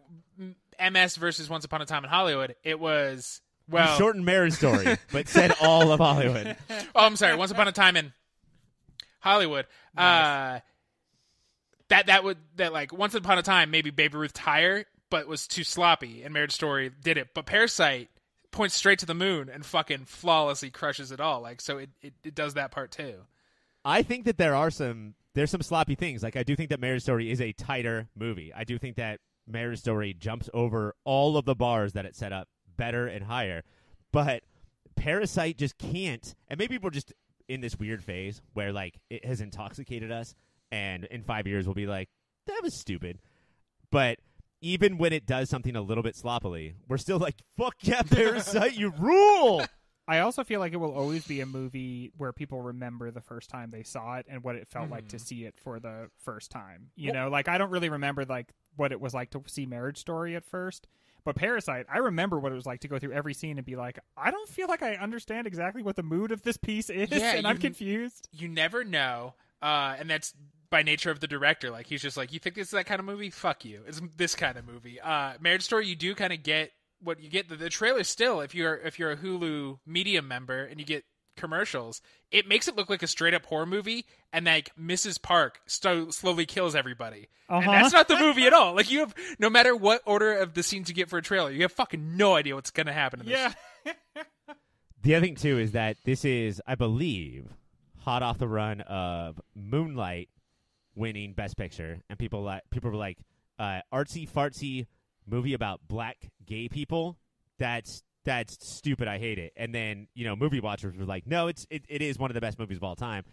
MS versus Once Upon a Time in Hollywood, it was You shortened Marriage Story, but said all of Hollywood. Oh, I'm sorry. Once Upon a Time in Hollywood. Nice. That Once Upon a Time maybe Baby Ruth higher, but was too sloppy, and Marriage Story did it. But Parasite points straight to the moon and fucking flawlessly crushes it all. Like, so it does that part too. I think that there's some sloppy things. Like I do think that Marriage Story is a tighter movie. I do think that Marriage Story jumps over all of the bars that it set up better and higher. But Parasite just can't. And maybe we're just in this weird phase where like it has intoxicated us, and in 5 years we'll be like, that was stupid. But even when it does something a little bit sloppily, we're still like, fuck yeah, Parasite, you rule! I also feel like it will always be a movie where people remember the first time they saw it and what it felt like to see it for the first time. You know, like I don't really remember like what it was like to see Marriage Story at first. But Parasite, I remember what it was like to go through every scene and be like, I don't feel like I understand exactly what the mood of this piece is, and I'm confused. You never know, and that's by nature of the director. Like, he's just like, you think this is that kind of movie? Fuck you. It's this kind of movie. Marriage Story, you do kind of get what you get. The trailer still, if you're a Hulu Medium member and you get commercials, it makes it look like a straight up horror movie, and like Mrs. Park slowly kills everybody. And that's not the movie at all. Like, you have, no matter what order of the scenes you get for a trailer, you have fucking no idea what's going to happen in this. Yeah. The other thing too is that this is, I believe, hot off the run of Moonlight winning Best Picture, and people were like, artsy fartsy movie about black gay people. That's stupid. I hate it. And then movie watchers were like, no, it is one of the best movies of all time.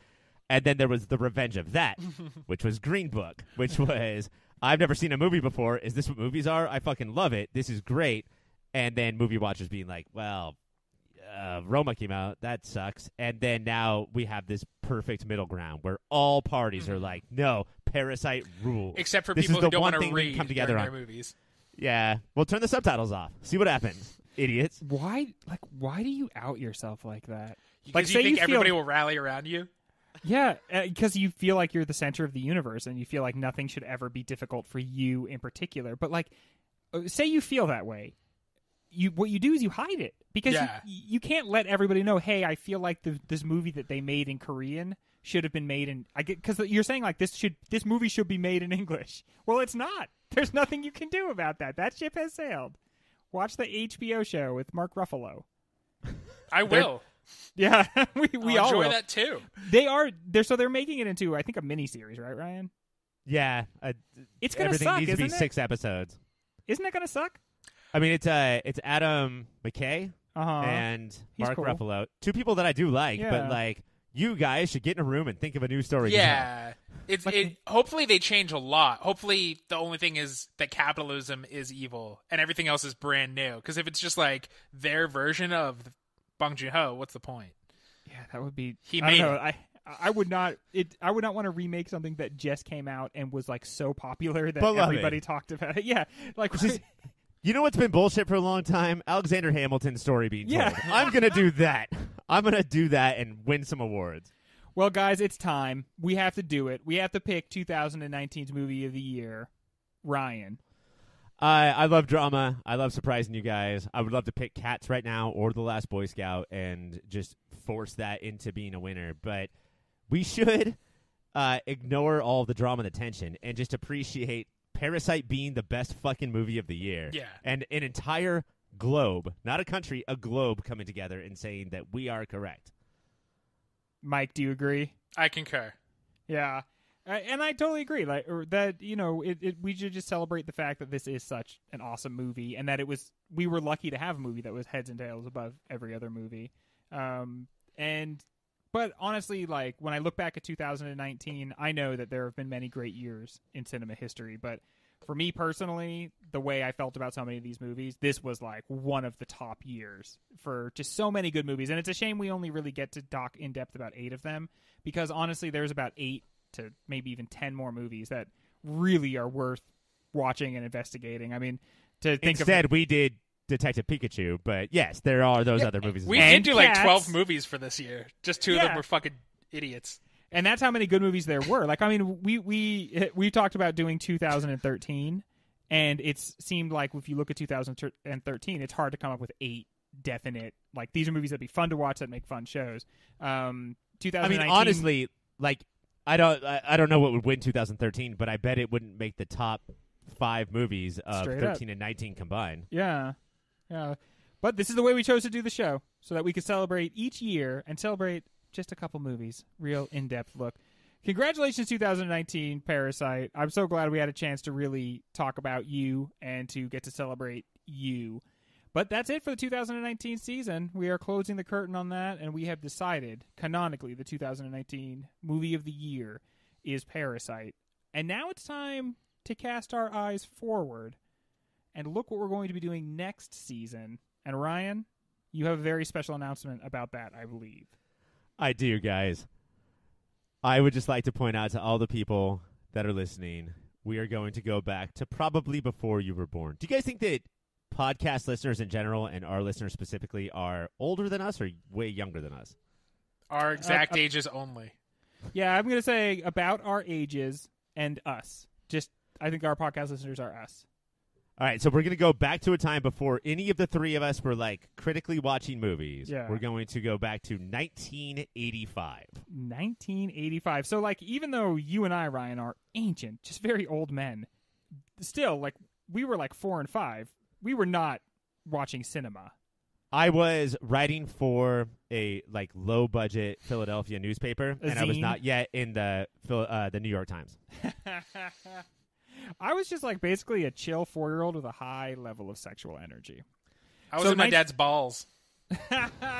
And then there was The Revenge of That, which was Green Book, which was, I've never seen a movie before. Is this what movies are? I fucking love it. This is great. And then movie watchers being like, well, Roma came out. That sucks. And then now we have this perfect middle ground where all parties are like, no, Parasite rules. Except for this people is who the don't one want to thing we read can come together during on their movies. Yeah. Well, turn the subtitles off. See what happens. Idiots. Why do you out yourself like that? Because you think everybody will rally around you? Yeah, because you feel like you're the center of the universe, and you feel like nothing should ever be difficult for you in particular. But like, say you feel that way, what you do is you hide it because you can't let everybody know. Hey, I feel like this movie that they made in Korean should have been made in. I get because you're saying like this movie should be made in English. Well, it's not. There's nothing you can do about that. That ship has sailed. Watch the HBO show with Mark Ruffalo. I will. Yeah, we all enjoy will. that too. They're making it into I think a miniseries, right, Ryan? Yeah, it's gonna everything suck, needs to be isn't it? 6 episodes. Isn't that gonna suck? I mean, it's Adam McKay and He's Mark cool. Ruffalo, 2 people that I do like, Yeah. but like you guys should get in a room and think of a new story. Yeah. Hopefully they change a lot. Hopefully the only thing is that capitalism is evil and everything else is brand new. Because if it's just like their version of Bong Joon-ho, what's the point? Yeah, that would be. He I made don't know. I would not. I would not want to remake something that just came out and was like so popular that Beloved. everybody talked about it. Yeah, like You know what's been bullshit for a long time? Alexander Hamilton's story being told. Yeah. I'm going to do that. I'm going to do that and win some awards. Well, guys, it's time. We have to do it. We have to pick 2019's movie of the year. Ryan. I love drama. I love surprising you guys. I would love to pick Cats right now or The Last Boy Scout and just force that into being a winner. But we should ignore all the drama and the tension and just appreciate Parasite being the best fucking movie of the year. Yeah. And an entire globe, not a country, a globe coming together and saying that we are correct. Mike, do you agree? I concur. Yeah. And I totally agree. Like that, we should just celebrate the fact that this is such an awesome movie, and that we were lucky to have a movie that was heads and tails above every other movie. But honestly, like when I look back at 2019, I know that there have been many great years in cinema history. But for me personally, the way I felt about so many of these movies, this was like one of the top years for just so many good movies. And it's a shame we only really get to talk in depth about 8 of them, because honestly, there's about 8 to maybe even 10 more movies that really are worth watching and investigating. I mean, Instead, we did Detective Pikachu, but yes, there are those other movies as We well. did do like Cats. 12 movies for this year. Just 2 of them Yeah. were fucking idiots. And that's how many good movies there were. Like, I mean, we talked about doing 2013, and it seemed like if you look at 2013, it's hard to come up with 8 definite, like, these are movies that'd be fun to watch that make fun shows. 2019, I mean, honestly, like, I don't know what would win 2013, but I bet it wouldn't make the top 5 movies of Straight 13 and 19 combined. yeah. But this is the way we chose to do the show, so that we could celebrate each year and celebrate just a couple movies. Real in-depth look. Congratulations, 2019 Parasite. I'm so glad we had a chance to really talk about you and to get to celebrate you. But that's it for the 2019 season. We are closing the curtain on that, and we have decided, canonically, the 2019 movie of the year is Parasite. And now it's time to cast our eyes forward and look what we're going to be doing next season. And Ryan, you have a very special announcement about that, I believe. I do, guys. I would just like to point out to all the people that are listening, we are going to go back to probably before you were born. Do you guys think that podcast listeners in general and our listeners specifically are older than us or way younger than us? Our exact ages only. Yeah, I'm going to say about our ages and us. I think our podcast listeners are us. All right, so we're going to go back to a time before any of the 3 of us were, like, critically watching movies. Yeah. We're going to go back to 1985. 1985. So, like, even though you and I, Ryan, are ancient, just very old men, still, like, we were, like, 4 and 5. We were not watching cinema. I was writing for a, like, low-budget Philadelphia newspaper, and I was zine? not yet in the New York Times. I was just, like, basically a chill 4-year-old with a high level of sexual energy. I was So in my nice- dad's balls.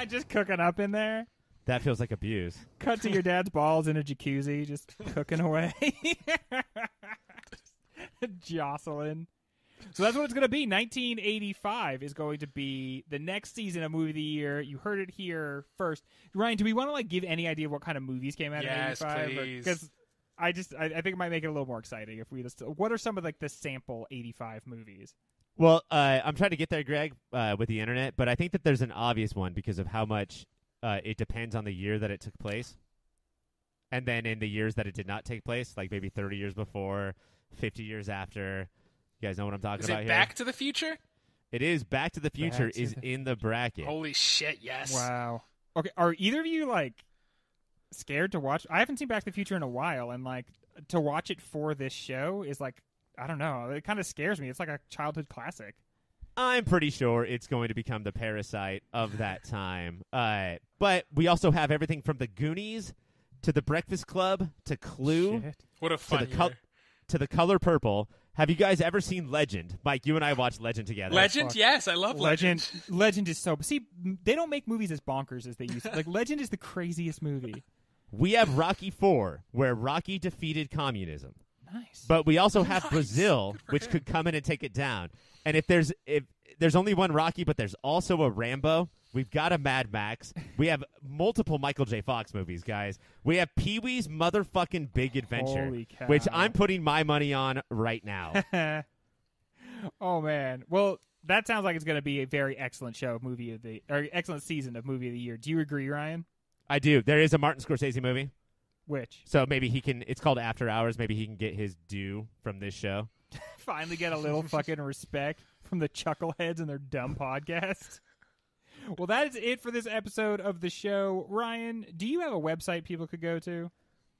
Just cooking up in there. That feels like abuse. Cut to your dad's balls in a jacuzzi, just cooking away. Jocelyn. So that's what it's going to be. 1985 is going to be the next season of Movie of the Year. You heard it here first. Ryan, do we want to like give any idea of what kind of movies came out Yes, in 85? please. Because I think it might make it a little more exciting if we just. What are some of like the sample 85 movies? Well, I'm trying to get there, Greg, with the internet, but I think that there's an obvious one because of how much it depends on the year that it took place. And then in the years that it did not take place, like maybe 30 years before, 50 years after, you guys know what I'm talking about Is it here? Back to the Future? It is. Back to the Future Back to is the- in the bracket. Holy shit, yes. Wow. Okay, are either of you like scared to watch? I haven't seen Back to the Future in a while, and like to watch it for this show is like, I don't know. It kind of scares me. It's like a childhood classic. I'm pretty sure it's going to become the Parasite of that time. But we also have everything from the Goonies to the Breakfast Club to Clue Shit. What a to fun the year. to the Color Purple. Have you guys ever seen Legend? Mike, you and I watched Legend together. Legend? fuck. Yes, I love Legend. Legend is so. See, they don't make movies as bonkers as they used to. Like Legend is the craziest movie. We have Rocky IV, where Rocky defeated communism. Nice. But we also have Nice. Brazil, Good for which him. could come in and take it down. And if there's only one Rocky, but there's also a Rambo, we've got a Mad Max. We have multiple Michael J. Fox movies, guys. We have Pee-wee's motherfucking Big Adventure, Holy cow. which I'm putting my money on right now. Oh man. Well, that sounds like it's going to be a very excellent show, excellent season of movie of the year. Do you agree, Ryan? I do. There is a Martin Scorsese movie, Which? so maybe he can. It's called After Hours. Maybe he can get his due from this show. Finally get a little fucking respect from the chuckleheads and their dumb podcast. Well, that is it for this episode of the show. Ryan, do you have a website people could go to?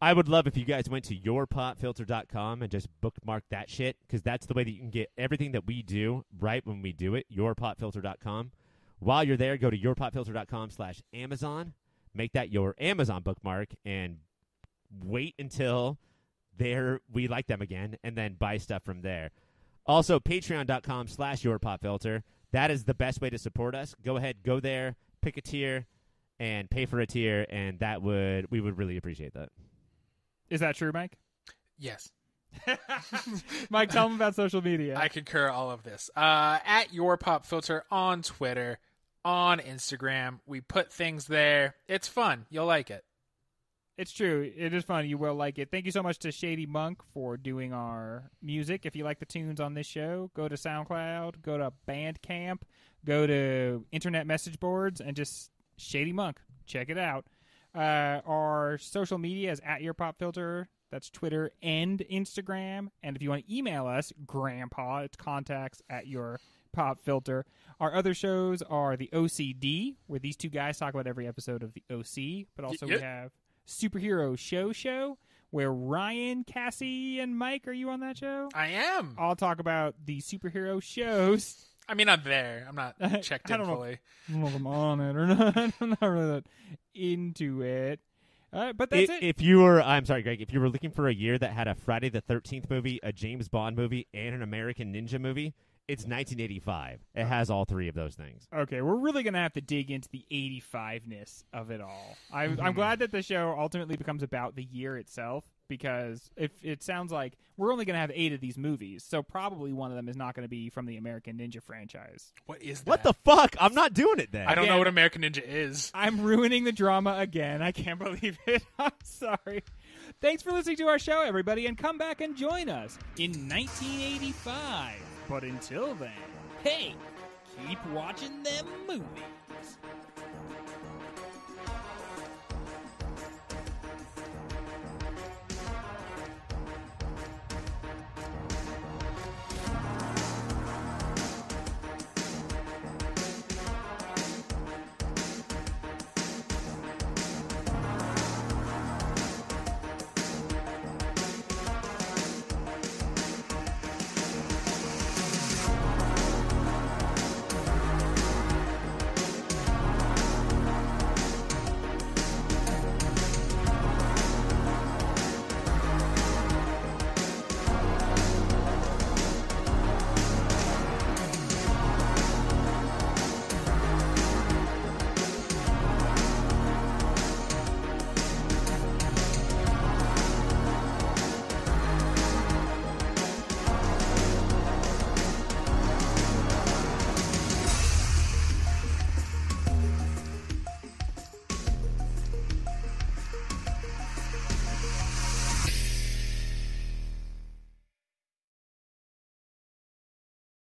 I would love if you guys went to yourpopfilter.com and just bookmark that shit, because that's the way that you can get everything that we do right when we do it, yourpopfilter.com. While you're there, go to yourpopfilter.com/Amazon. Make that your Amazon bookmark and wait until we like them again, and then buy stuff from there. Also, patreon.com/yourpopfilter. That is the best way to support us. Go ahead, go there, pick a tier, and pay for a tier, and we would really appreciate that. Is that true, Mike? Yes. Mike, tell them about social media. I concur all of this. At Your Pop Filter on Twitter, on Instagram. We put things there. It's fun. You'll like it. It's true. It is fun. You will like it. Thank you so much to Shady Monk for doing our music. If you like the tunes on this show, go to SoundCloud, go to Bandcamp, go to internet message boards, and just Shady Monk. Check it out. Our social media is at Your Pop Filter. That's Twitter and Instagram. And if you want to email us, Grandpa, it's contacts at Your Pop Filter. Our other shows are the OCD, where these two guys talk about every episode of the OC. But also Yep. we have Superhero Show, where Ryan, Cassie, and Mike, are you on that show? I am. I'll talk about the superhero shows. I mean, I'm there. I'm not checked I in don't know. fully. I don't know if I'm on it or not. I'm not really that into it. But that's it. If you were, I'm sorry, Greg, if you were looking for a year that had a Friday the 13th movie, a James Bond movie, and an American Ninja movie, it's 1985. It has all three of those things. Okay, we're really going to have to dig into the 85-ness of it all. I'm glad that the show ultimately becomes about the year itself, because if it sounds like we're only going to have 8 of these movies, so probably one of them is not going to be from the American Ninja franchise. What is that? What the fuck? I'm not doing it then. I don't Again. know what American Ninja is. I'm ruining the drama again. I can't believe it. I'm sorry. Thanks for listening to our show, everybody, and come back and join us in 1985. But until then, hey, keep watching them movies.